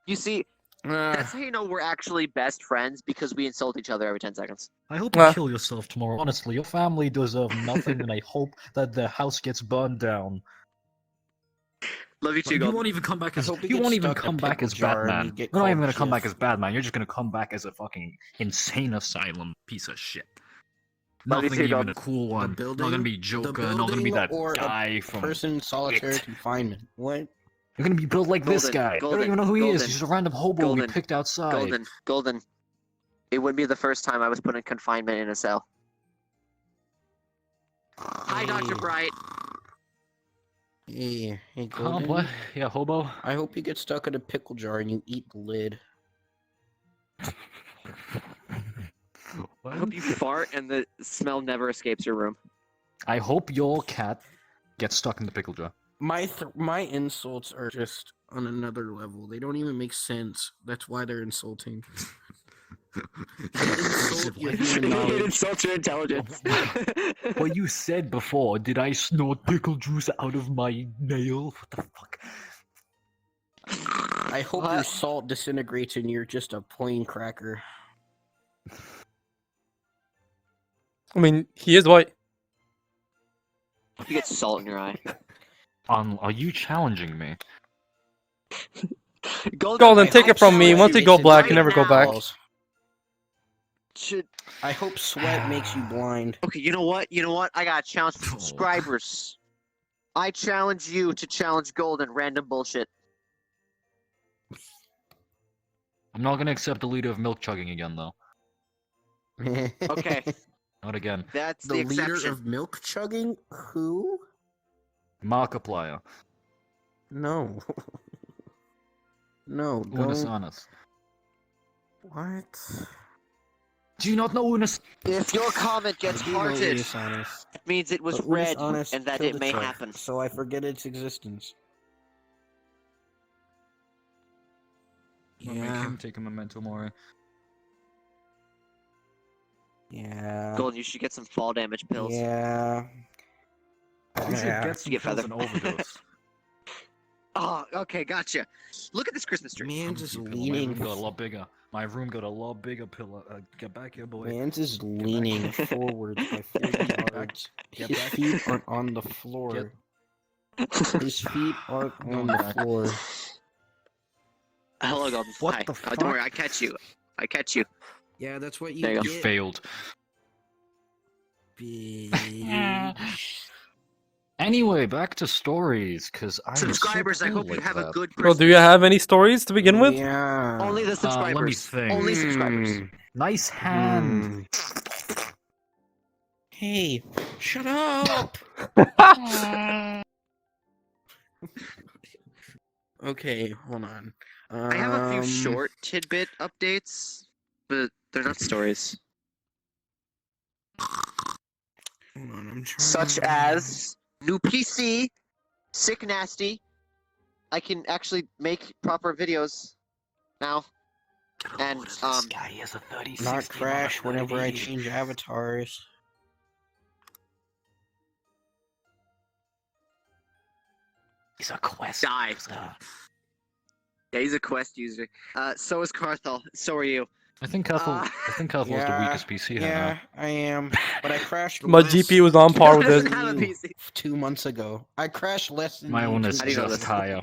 You see, that's how you know we're actually best friends, because we insult each other every 10 seconds. I hope you Ah. kill yourself tomorrow. Honestly, your family deserve nothing, and I hope that their house gets burned down. Love you too, You Golden. won't even come back I as hope you you get won't even stuck in a come back pickle as jar and Batman. you get You're not even called gonna come back Jeff. as Batman. You're just gonna come back as a fucking insane asylum piece of shit. Love you Nothing too, even Golden. a cool one. Not building- gonna be the Joker. Not gonna be building that or a guy from. Person in solitary It. confinement. What? You're gonna be built like this Golden, guy. I Golden, don't even know who he is. Golden, He's just a random hobo we Golden, picked outside. Golden. It would be the first time I was put in confinement in a cell. Hi, Dr. Bright. Hey, Huh? Golden. What? Yeah, hobo. I hope you get stuck in a pickle jar and you eat the lid. I What? hope you fart and the smell never escapes your room. I hope your cat gets stuck in the pickle jar. My insults are just on another level. They don't even make sense. That's why they're insulting. Insult your human It knowledge. insults your intelligence. What you said before, did I snort pickle juice out of my nail? What the fuck? I hope your What? salt disintegrates and you're just a plain cracker. I mean, he is white. You get salt in your eye. Are you challenging me? Golden, I take it hope from me. sweat Once you makes go it black, you right never go now. back. Should... I hope sweat makes you blind. Okay, you know what? You know what? I got a challenge for subscribers. I challenge you to challenge Golden random bullshit. I'm not gonna accept the leader of milk chugging again, though. Okay, Not again. that's The the leader exception. of milk chugging? Who? Markiplier. No. No, Unis don't. Honest. What? Do you not know Unis? If your comment gets I do know hearted, Unis Honest, it means it was but Unis red Honest and that killed it a may truck, happen. So I forget its existence. Make him take a memento mori. Yeah. Golden, you should get some fall damage pills. Yeah. You should Yeah. get some Get pills feather. and overdose. Oh, okay, gotcha. Look at this Christmas tree. Man's is My leaning. room got a lot bigger. My room got a lot bigger pillow. Get back here, boy. Man's is leaning forward by 40 yards. Get His back. feet aren't on the floor. His feet aren't on the back. floor. Hello, Golden. What Hi. the Don't worry, fuck? I catch you. I catch you. Yeah, that's what There you go. You failed. Bitch. Anyway, back to stories, cause I'm Subscribers, so I cool hope you like have a that. good Well, Christmas. do you have any stories to begin with? Yeah. Only the subscribers. let me think. Only subscribers. Mm. Nice hand. Hey, shut up! Okay, hold on. I have a few short tidbit updates, but they're not stories. Hold on, I'm trying. Such as new PC, sick nasty. I can actually make proper videos now. And This um, guy has a 30, not 60 crash mod whenever I 30. change avatars. He's a quest. Die. user. yeah, he's a Quest user. So is Carthel. So are you. I think Ethel. Uh, I think Ethel is the yeah, weakest PC here Yeah, I am. But I crashed. My less GPU was on par with doesn't it. have a than you PC. 2 months ago. I crashed less than now. My you one 2 is How do you know just this? higher.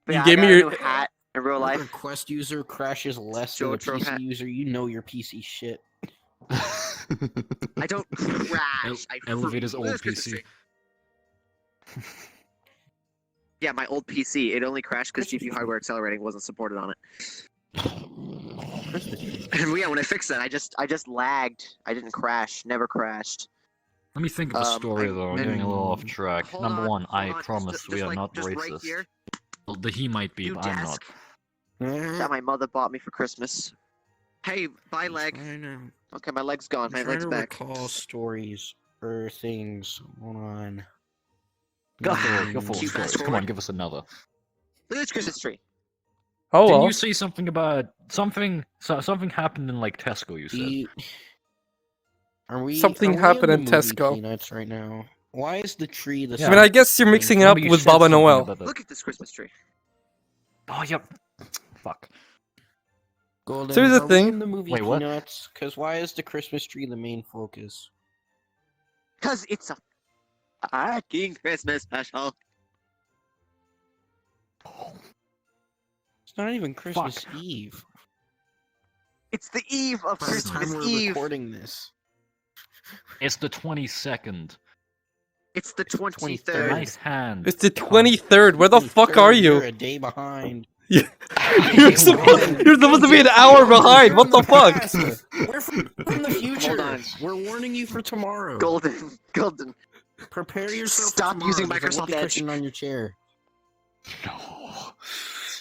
But You yeah, gave I me got a your- new hat in real If life. a Quest user crashes less Joe than a Trope PC hat. user, you know your PC shit. I don't crash. I Elevator's Look old at this Christmas PC. tree. Yeah, my old PC. It only crashed because GPU hardware accelerating wasn't supported on it. Christmas tree. And yeah, when I fixed that, I just lagged. I didn't crash. Never crashed. Let me think of a story though. I'm getting a little off track. Hold Number on, one, hold I on, promise we are like, not just racist. Right here, Well, he might be, new but I'm not. desk that my mother bought me for Christmas. Hey, bye leg. I know. Okay, my leg's gone. My I'm leg's trying to back. recall stories or things. Hold on. Go for your full Keep stories. fast Come on, forward. give us another. Look at this Christmas tree. Oh Didn't well. you say something about something? Something happened in like Tesco. You said. Something are we happened in in the movie Tesco. Peanuts right now? Why is the tree the I mean, I guess you're same mixing it Remember up you with said Baba something Noel. about the- Look at this Christmas tree. Oh yep. Fuck. Golden, So here's the are we thing. in the movie Wait, what? Peanuts? Because why is the Christmas tree the main focus? Cause it's a fucking Christmas special. It's not even Christmas Eve. It's the eve of By the time Christmas we're Eve. recording this. It's the 22nd. It's the 23rd. 23rd. Nice hand. It's the 23rd. Where the fuck are you? You're a day behind. You're supposed to be an hour behind. What the fuck? We're from the future. Hold on. We're warning you for tomorrow. Golden. Prepare yourself. Stop for using tomorrow. There's a Microsoft whoopee Edge. cushion on your chair. No.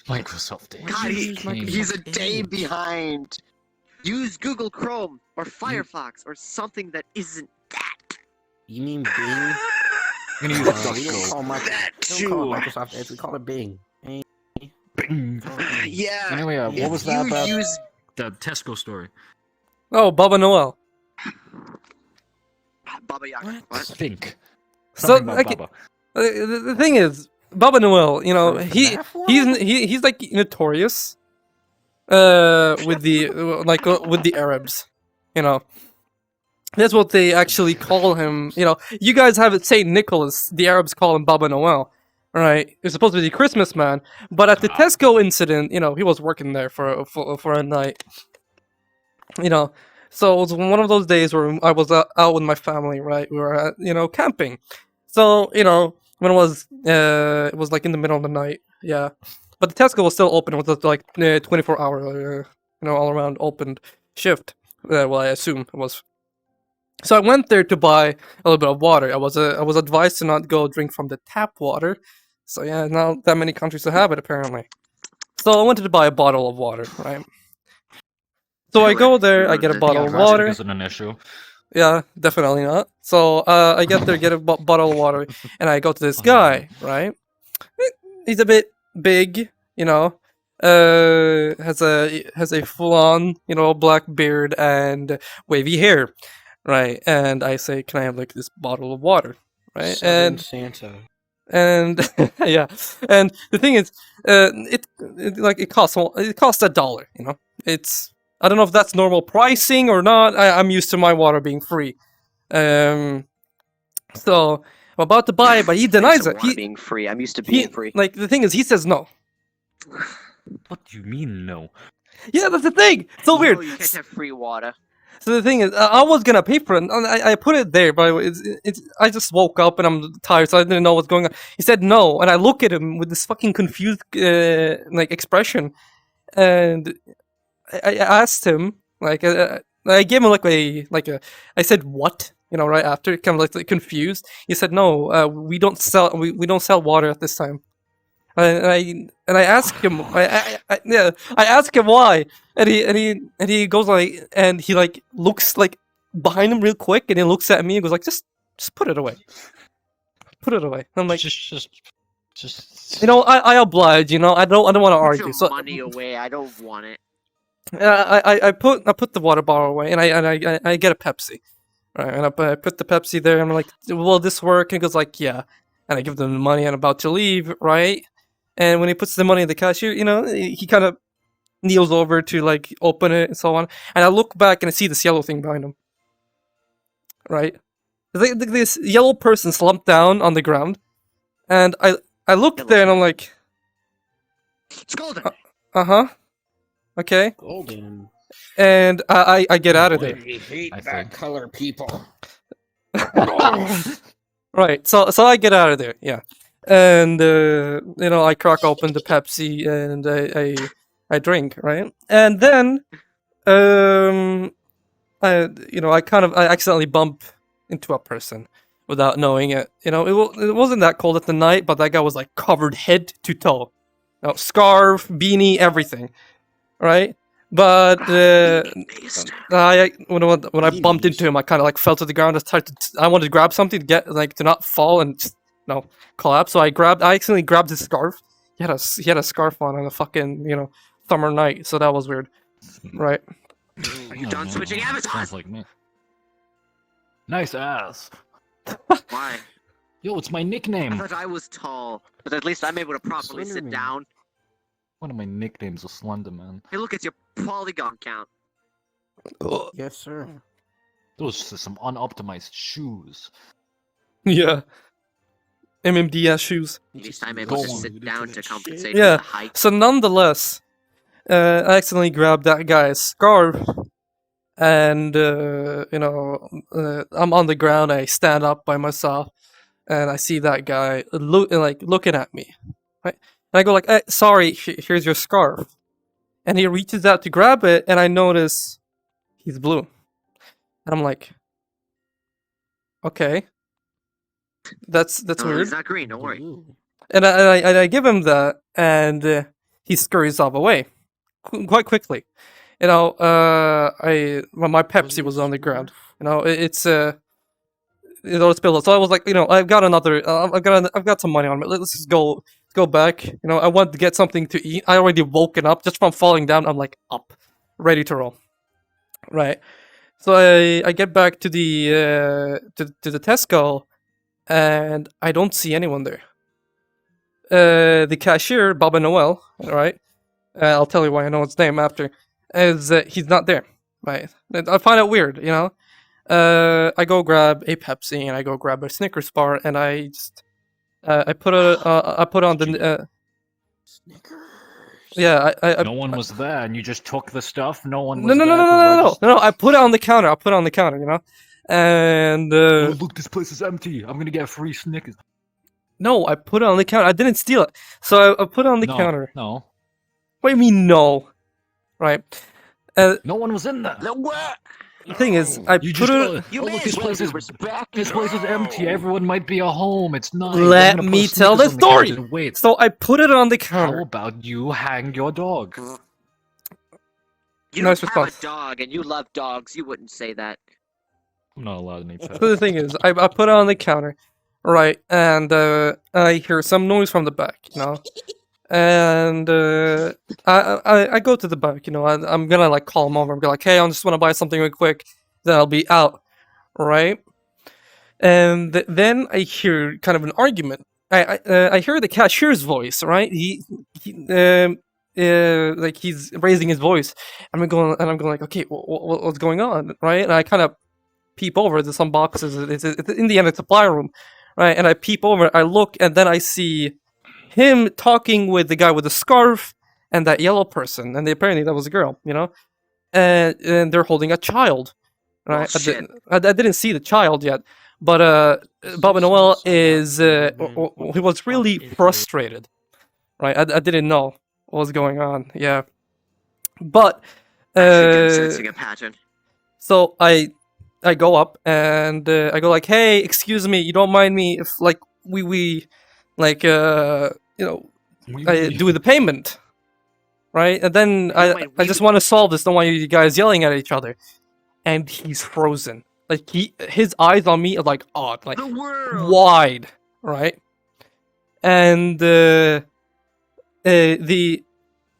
Microsoft Edge. God, Use Microsoft he's a day Edge. behind. Use Google Chrome or Firefox or something that isn't that. You mean Bing? I'm gonna use We don't DuckDuckGo. call That we don't call it too. Microsoft Edge. We call it Bing. Hey. Bing. Yeah. Anyway, Yeah. what was that you about? use The Tesco story. Oh, Baba Noel. Baba Yaga. What? What? Think. So Something about okay, Baba. the thing is, Baba Noel, you know, For he's FNAF he's like notorious, with the with the Arabs, you know. That's what they actually call him. You know, you guys have it Saint Nicholas. The Arabs call him Baba Noel, right? It's supposed to be the Christmas man, but at the Ah. Tesco incident, you know, he was working there for a night. You know, so it was one of those days where I was out with my family, right? We were camping. So you know, when it was like in the middle of the night, yeah. But the Tesco was still open. It was like 24-hour, all around opened shift. Well, I assume it was. So I went there to buy a little bit of water. I was advised to not go drink from the tap water. So yeah, not that many countries have it apparently. So I wanted to buy a bottle of water, right? So I go there, I get a bottle of Plastic water. isn't an issue. Yeah, definitely not. So I get there, get a bottle of water, and I go to this guy, right? He's a bit big, you know. Has a full on, black beard and wavy hair, right? And I say, "Can I have like this bottle of water?" Right? Southern Santa. And yeah, and the thing is, it costs $1. You know, I don't know if that's normal pricing or not. I'm used to my water being free. So I'm about to buy it, but he denies it. Being free. I'm used to being free. Like the thing is, he says no. What do you mean, no? Yeah, that's the thing. So weird. No, you can't have free water. So the thing is, I was gonna pay for it. And I put it there, but I just woke up and I'm tired, so I didn't know what's going on. He said no, and I look at him with this fucking confused expression, and I asked him I gave him I said what, right after, kind of like confused. He said no, we don't sell water at this time. And I asked him, I asked him why, and he goes and he looks behind him real quick, and he looks at me and goes just put it away, put it away. And I'm like, just. I oblige, I don't want to Put argue. your So money away. I don't want it. I put the water bottle away, and I get a Pepsi, right? And I put the Pepsi there, and I'm like, will this work? And he goes yeah, and I give them the money, and I'm about to leave, right? And when he puts the money in the cashier, he kind of kneels over to open it and so on. And I look back and I see this yellow thing behind him, right? This yellow person slumped down on the ground, and I looked there and I'm like, It's golden. okay. Golden. And I get out of there. We hate I that think. color, people. Right. So I get out of there. Yeah. And I crack open the Pepsi and I drink, right? And then I accidentally bump into a person without knowing it. It wasn't that cold at the night, but that guy was covered head to toe. Scarf, beanie, everything. Right? But when I bumped into him, I kind of fell to the ground. I wanted to grab something to get to not fall and just collapse. So I accidentally grabbed his scarf. He had a scarf on a fucking summer night. So that was weird, right? Are you done switching avatars? Sounds like me. Nice ass. Why? Yo, it's my I nickname. thought I was tall, but at least I'm able to properly sit Slenderman. down. One of my nicknames is Slenderman. Hey, look, it's your polygon count. Yes, sir. Those are some unoptimized shoes. Yeah. MMDS shoes. At least I'm able to Go on. sit down to compensate Yeah. for the height. So nonetheless, I accidentally grabbed that guy's scarf, and I'm on the ground. I stand up by myself, and I see that guy looking at me, right? And I go sorry, here's your scarf. And he reaches out to grab it, and I notice he's blue. And I'm like, okay, that's No, weird. it's not green. Don't worry. Blue. And I give him that, and he scurries off away quite quickly. My Pepsi was on the ground. It's spilled. So I was like, I've got some money on me. Let's just go back. I wanted to get something to eat. I already woken up just from falling down. I'm up. ready to roll. Right. So I get back to the to the Tesco, and I don't see anyone there. The cashier, Bob and Noelle, right? I'll tell you why I know his name after. Is he's not there, right? I find it weird, you know. I go grab a Pepsi and I go grab a Snickers bar, and I just I put on the Snickers. yeah. I No one was there, and you just took the stuff. No one no was no no there no to no no register. no no. I put it on the counter. I put it on the counter, you know. And Oh, look, this place is empty. I'm gonna get free Snickers. no, I put it on the counter. I didn't steal it, so I put it on the No, counter. no, What do you mean no? Right. no one was in there. No, what? The thing is, I You put just it. You oh, may look, as this well place be is respected. this place is empty. Everyone might be at home. It's nice. Let I'm gonna put me a tell the Snickers on counter story. and wait. So I put it on the How counter. about you hang your dog? You Nice don't have response. a dog, and you love dogs. You wouldn't say that. I'm not allowed any pets. So the thing is, I put it on the counter, right, and I hear some noise from the back, you know, and I go to the back, you know, I'm gonna like call him over and be like, hey, I just want to buy something real quick, then I'll be out, right, and then I hear kind of an argument. I hear the cashier's voice, right? Like he's raising his voice. I'm going like, okay, what's going on, right? And I kind of peep over to some boxes. It's in the end, it's a supply room, right? And I peep over, I look, and then I see him talking with the guy with the scarf and that yellow person, and apparently that was a girl, you know. And they're holding a child, right? shit. I didn't see the child yet, but Bob and Noelle is he was really frustrated, right? I didn't know what was going on, yeah. But I think I'm sensing a pattern. so I go up and I go like, hey, excuse me, you don't mind me if like we like you know I do the payment, right? And then don't mind I just want to solve this. Don't want you guys yelling at each other. And he's frozen. Like his eyes on me are like odd, like The world. wide, right? And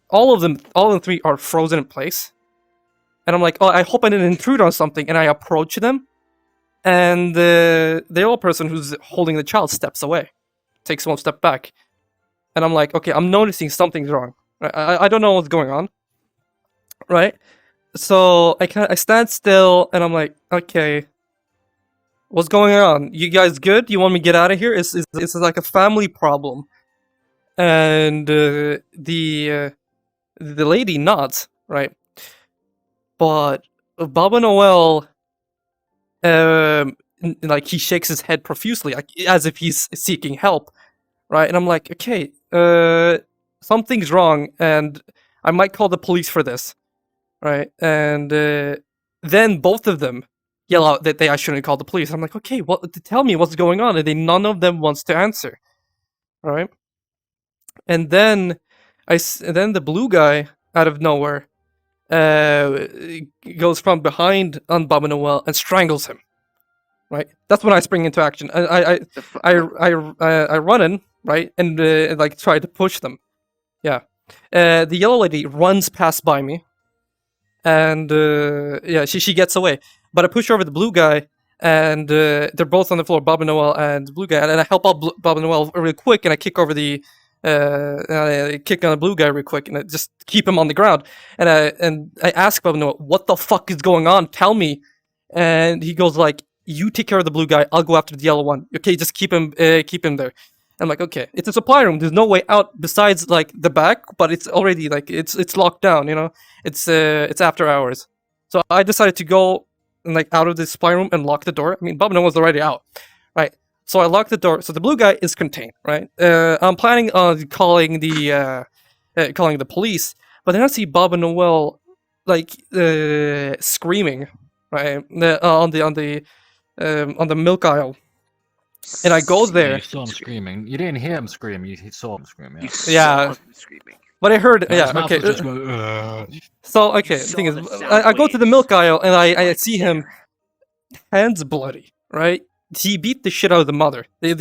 all of them three are frozen in place. And I'm like, oh, I hope I didn't intrude on something. And I approach them, and the old person who's holding the child steps away, takes one step back, and I'm like, okay, I'm noticing something's wrong. I don't know what's going on, right? So I stand still, and I'm like, okay, what's going on? You guys good? You want me to get out of here? Is this like a family problem? And the lady nods, right? But Baba Noel, like he shakes his head profusely, like, as if he's seeking help, right? And I'm like, okay, something's wrong, and I might call the police for this, right? And then both of them yell out that I shouldn't call the police. I'm like, okay, tell me what's going on, and none of them wants to answer, right? And then then the blue guy out of nowhere goes from behind on Baba Noel and strangles him. Right, that's when I spring into action. I run in, right, and like try to push them. Yeah, the yellow lady runs past by me, and yeah, she gets away. But I push over the blue guy, and they're both on the floor, Baba Noel and the blue guy, and I help out Baba Noel really quick, and I kick over the kick on the blue guy real quick, and I just keep him on the ground. And I ask Baba Noel, what the fuck is going on? Tell me. And he goes like, you take care of the blue guy, I'll go after the yellow one. Okay, just keep him there. I'm like, okay, it's a supply room. There's no way out besides like the back, but it's already like it's locked down. You know, it's after hours. So I decided to go like out of the supply room and lock the door. I mean, Bob Noah was already out, right? So I locked the door. So the blue guy is contained, right? I'm planning on calling the police, but then I see Bob and Noel like screaming, right? On the milk aisle. And I go there. You saw him screaming. You didn't hear him scream. You saw him scream. Yeah. You saw Yeah. him screaming. But I heard, His yeah, mouth okay. was just going, So, okay, the saw thing is, the sound I go to the waves. milk aisle and I see him, hands bloody, right? He beat the shit out of the mother, the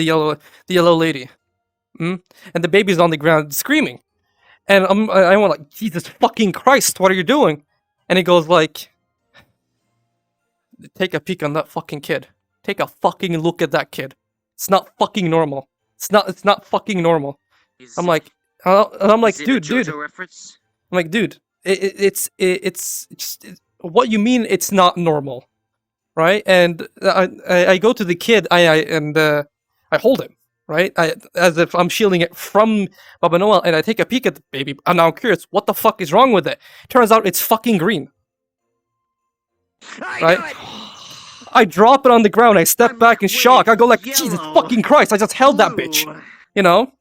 yellow lady, and the baby's on the ground screaming, and I went like, Jesus fucking Christ, what are you doing? and he goes like, "Take a peek on that fucking kid. Take a fucking look at that kid. It's not fucking normal. It's not fucking normal." I'm like, and I'm like, dude. Reference? I'm like, dude, it's just what you mean it's not normal, right? And I go to the kid, I hold him, right? As if I'm shielding it from Baba Noelle, and I take a peek at the baby, and now I'm curious, what the fuck is wrong with it? Turns out it's fucking green, right? I drop it on the ground, I step back in shock, I go like, Jesus fucking Christ, I just held that bitch, you know?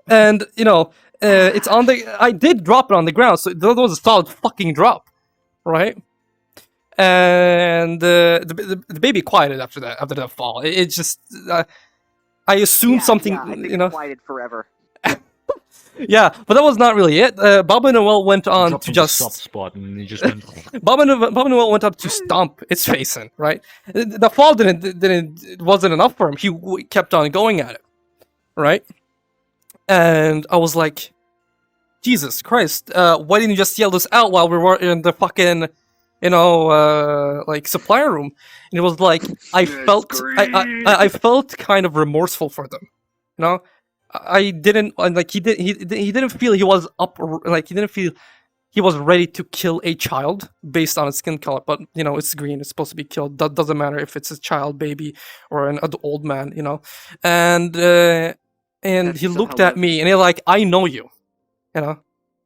And, you know, it's on the. I did drop it on the ground, so that was a solid fucking drop, right? And the baby quieted after that fall. It's just I assumed something, I think you know. quieted forever. Yeah, but that was not really it. Baba Noelle went on Dropped to on the just soft spot, and he just went. Baba Noelle went up to stomp its face in, right? The fall it wasn't enough for him. He kept on going at it, right? And I was like, Jesus Christ, why didn't you just yell this out while we were in the fucking, you know, like supply room? And it was like, I felt kind of remorseful for them, you know? I didn't, like, he didn't feel he was up, like, he didn't feel he was ready to kill a child based on its skin color, but, you know, it's green, it's supposed to be killed. That doesn't matter if it's a child, baby, or an old man, you know? And he looked at me and he's like, I know you, you know.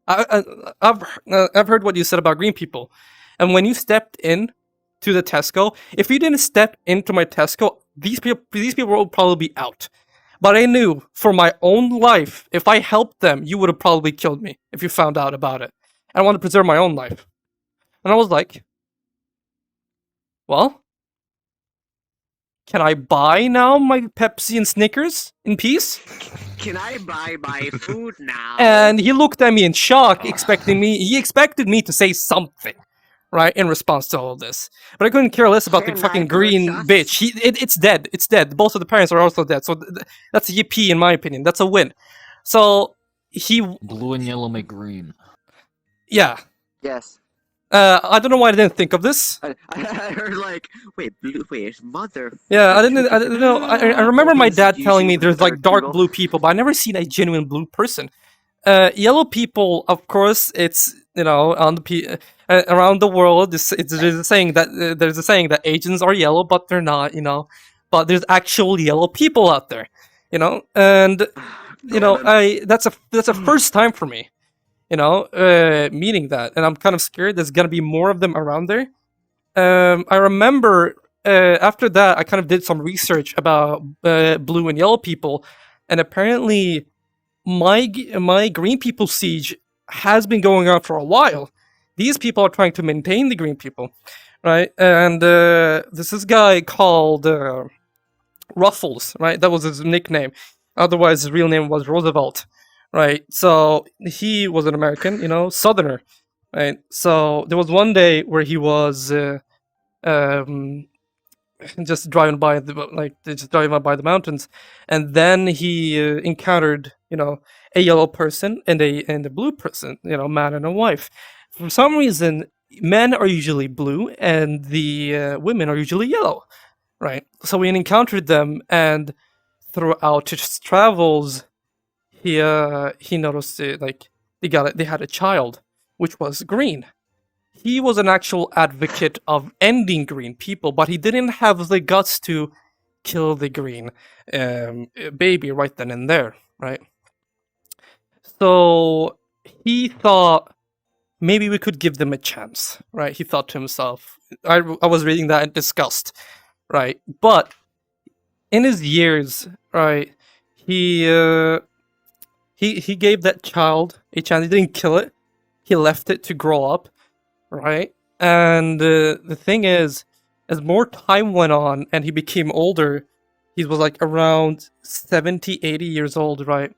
I've heard what you said about green people, and when you stepped in to the Tesco, if you didn't step into my Tesco, these people will probably be out. But I knew for my own life, if I helped them, you would have probably killed me if you found out about it. I want to preserve my own life, and I was like, well, can I buy now my Pepsi and Snickers in peace? Can I buy my food now? And he looked at me in shock, he expected me to say something, right, in response to all of this. But I couldn't care less about the fucking green bitch. It's dead. It's dead. Both of the parents are also dead. So that's a yippee in my opinion. That's a win. So he... Blue and yellow make green. Yeah. Yes. I don't know why I didn't think of this. I heard like, wait, mother. Yeah, I didn't know. I remember my dad telling me there's like dark blue people, but I never seen a genuine blue person. Yellow people, of course, it's, you know, on the around the world. There's a saying that Asians are yellow, but they're not, you know. But there's actual yellow people out there, you know, and you know, that's a first time for me. You know, meaning that, and I'm kind of scared there's gonna be more of them around there. I remember after that, I kind of did some research about blue and yellow people, and apparently, my green people siege has been going on for a while. These people are trying to maintain the green people, right? And this guy called Ruffles, right? That was his nickname. Otherwise, his real name was Roosevelt. Right, so he was an American, you know, Southerner, right? So there was one day where he was just driving by the mountains, and then he encountered, you know, a yellow person and a blue person, you know, man and a wife. For some reason, men are usually blue and the women are usually yellow, right? So we encountered them, and throughout his travels, he noticed like they had a child which was green. He was an actual advocate of ending green people, but he didn't have the guts to kill the green baby right then and there, right? So he thought maybe we could give them a chance, right? He thought to himself. I was reading that in disgust, right? But in his years, right, he gave that child a chance. He didn't kill it. He left it to grow up, right? And the thing is, as more time went on and he became older, he was like around 70, 80 years old, right?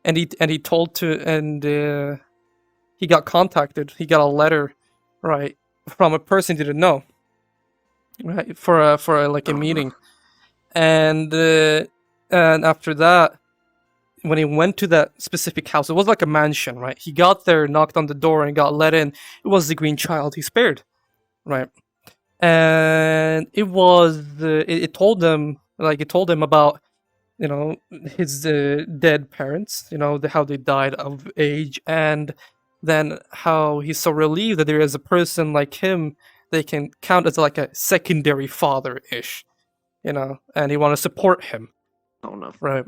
And he told to, and he got contacted. He got a letter, right, from a person he didn't know, right, for like a meeting, and after that, when he went to that specific house, it was like a mansion, right? He got there, knocked on the door, and got let in. It was the green child he spared, right? And it told him about his dead parents, how they died of age, and then how he's so relieved that there is a person like him they can count as like a secondary father-ish, and he want to support him. Oh no. Right.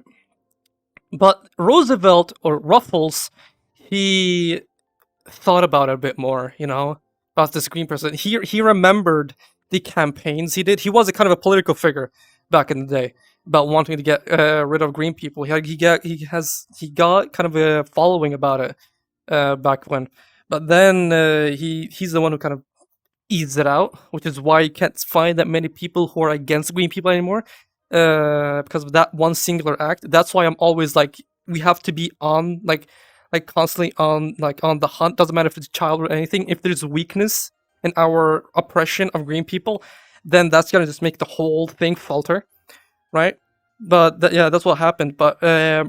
But Roosevelt, or Ruffles, he thought about it a bit more, about this green person. He remembered the campaigns he did. He was a kind of a political figure back in the day about wanting to get rid of green people. He got kind of a following about it back when. But then he's the one who kind of eased it out, which is why you can't find that many people who are against green people anymore. Because of that one singular act. That's why I'm always like, we have to be on like constantly on the hunt. Doesn't matter if it's a child or anything. If there's weakness in our oppression of green people, then that's gonna just make the whole thing falter, right? But that's what happened. But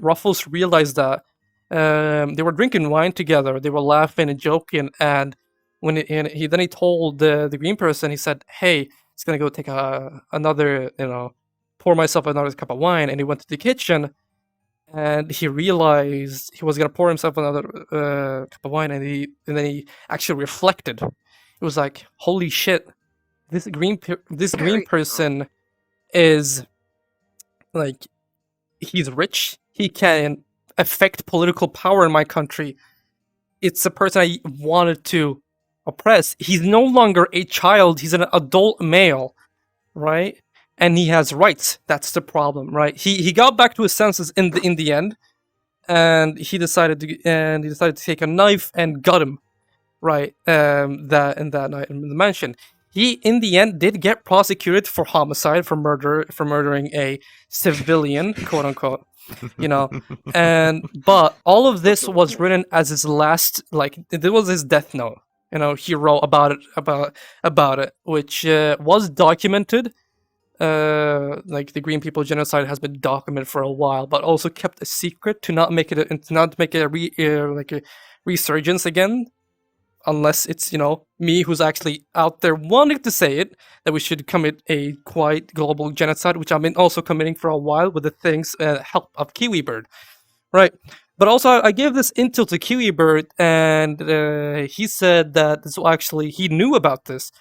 Ruffles realized that they were drinking wine together. They were laughing and joking, and when he told the green person, he said, "Hey, it's gonna go take another pour myself another cup of wine," and he went to the kitchen, and he realized he was gonna pour himself another cup of wine, and then he actually reflected. It was like, holy shit, this green person is like, he's rich, he can affect political power in my country. It's a person I wanted to oppress. He's no longer a child, he's an adult male, right? And he has rights. That's the problem, right? He got back to his senses in the end, and he decided to take a knife and gut him, right? That night in the mansion. He in the end did get prosecuted for homicide, for murdering a civilian, quote unquote, but all of this was written as his last, it was his death note. He wrote about it, which was documented. The Green People genocide has been documented for a while, but also kept a secret to not make it a resurgence again, unless it's me who's actually out there wanting to say it, that we should commit a quite global genocide, which I've been also committing for a while with the help of Kiwibird, right? But also I gave this intel to Kiwibird, and he said that he knew about this,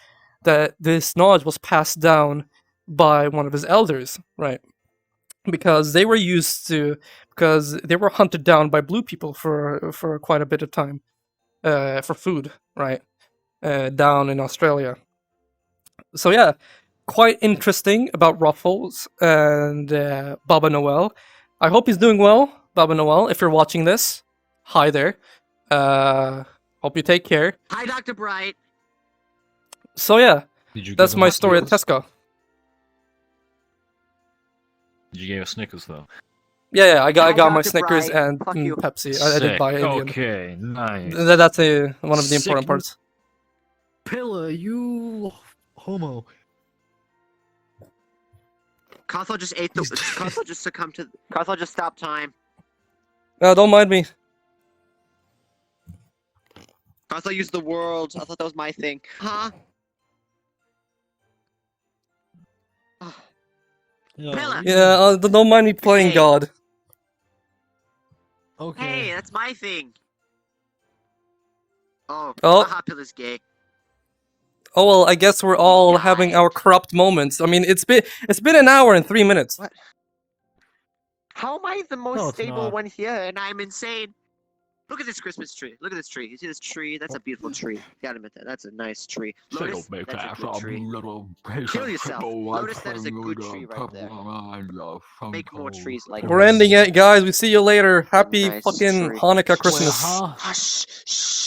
that this knowledge was passed down by one of his elders, right? Because they were hunted down by blue people for quite a bit of time, for food, right? Down in Australia. So yeah, quite interesting about Ruffles and Baba Noelle. I hope he's doing well, Baba Noelle. If you're watching this, hi there. Hope you take care. Hi, Dr. Bright. So yeah, Did you that's give my him story at Snickers? Tesco. You gave us Snickers though. Yeah, I got Hi, my Dr. Snickers Bright. and Fuck you. Pepsi. I did Sick. buy it. in the end. Okay, nice. That's one of the important Sick. parts. Pilla, you homo. Cosmo just ate the. Cosmo just succumbed to. Cosmo just stopped time. Don't mind me. Cosmo used the world. I thought that was my thing. Huh? Pilla. Yeah, don't mind me playing Hey. God. Okay. Hey, that's my thing. Oh, Oh. haha, Pilla's gay. Oh well, I guess we're all having our corrupt moments. I mean, it's been an hour and 3 minutes. What? How am I the most No, it's stable not. one here, and I'm insane? Look at this Christmas tree. Look at this tree. You see this tree? That's a beautiful tree. You gotta admit that. That's a nice tree. Lotus, that's a good tree. Kill yourself. Lotus, that is a good tree right there. Make more trees like We're ending it, guys. We see you later. Happy Nice fucking tree. Hanukkah, Christmas. Huh? Hush, shh.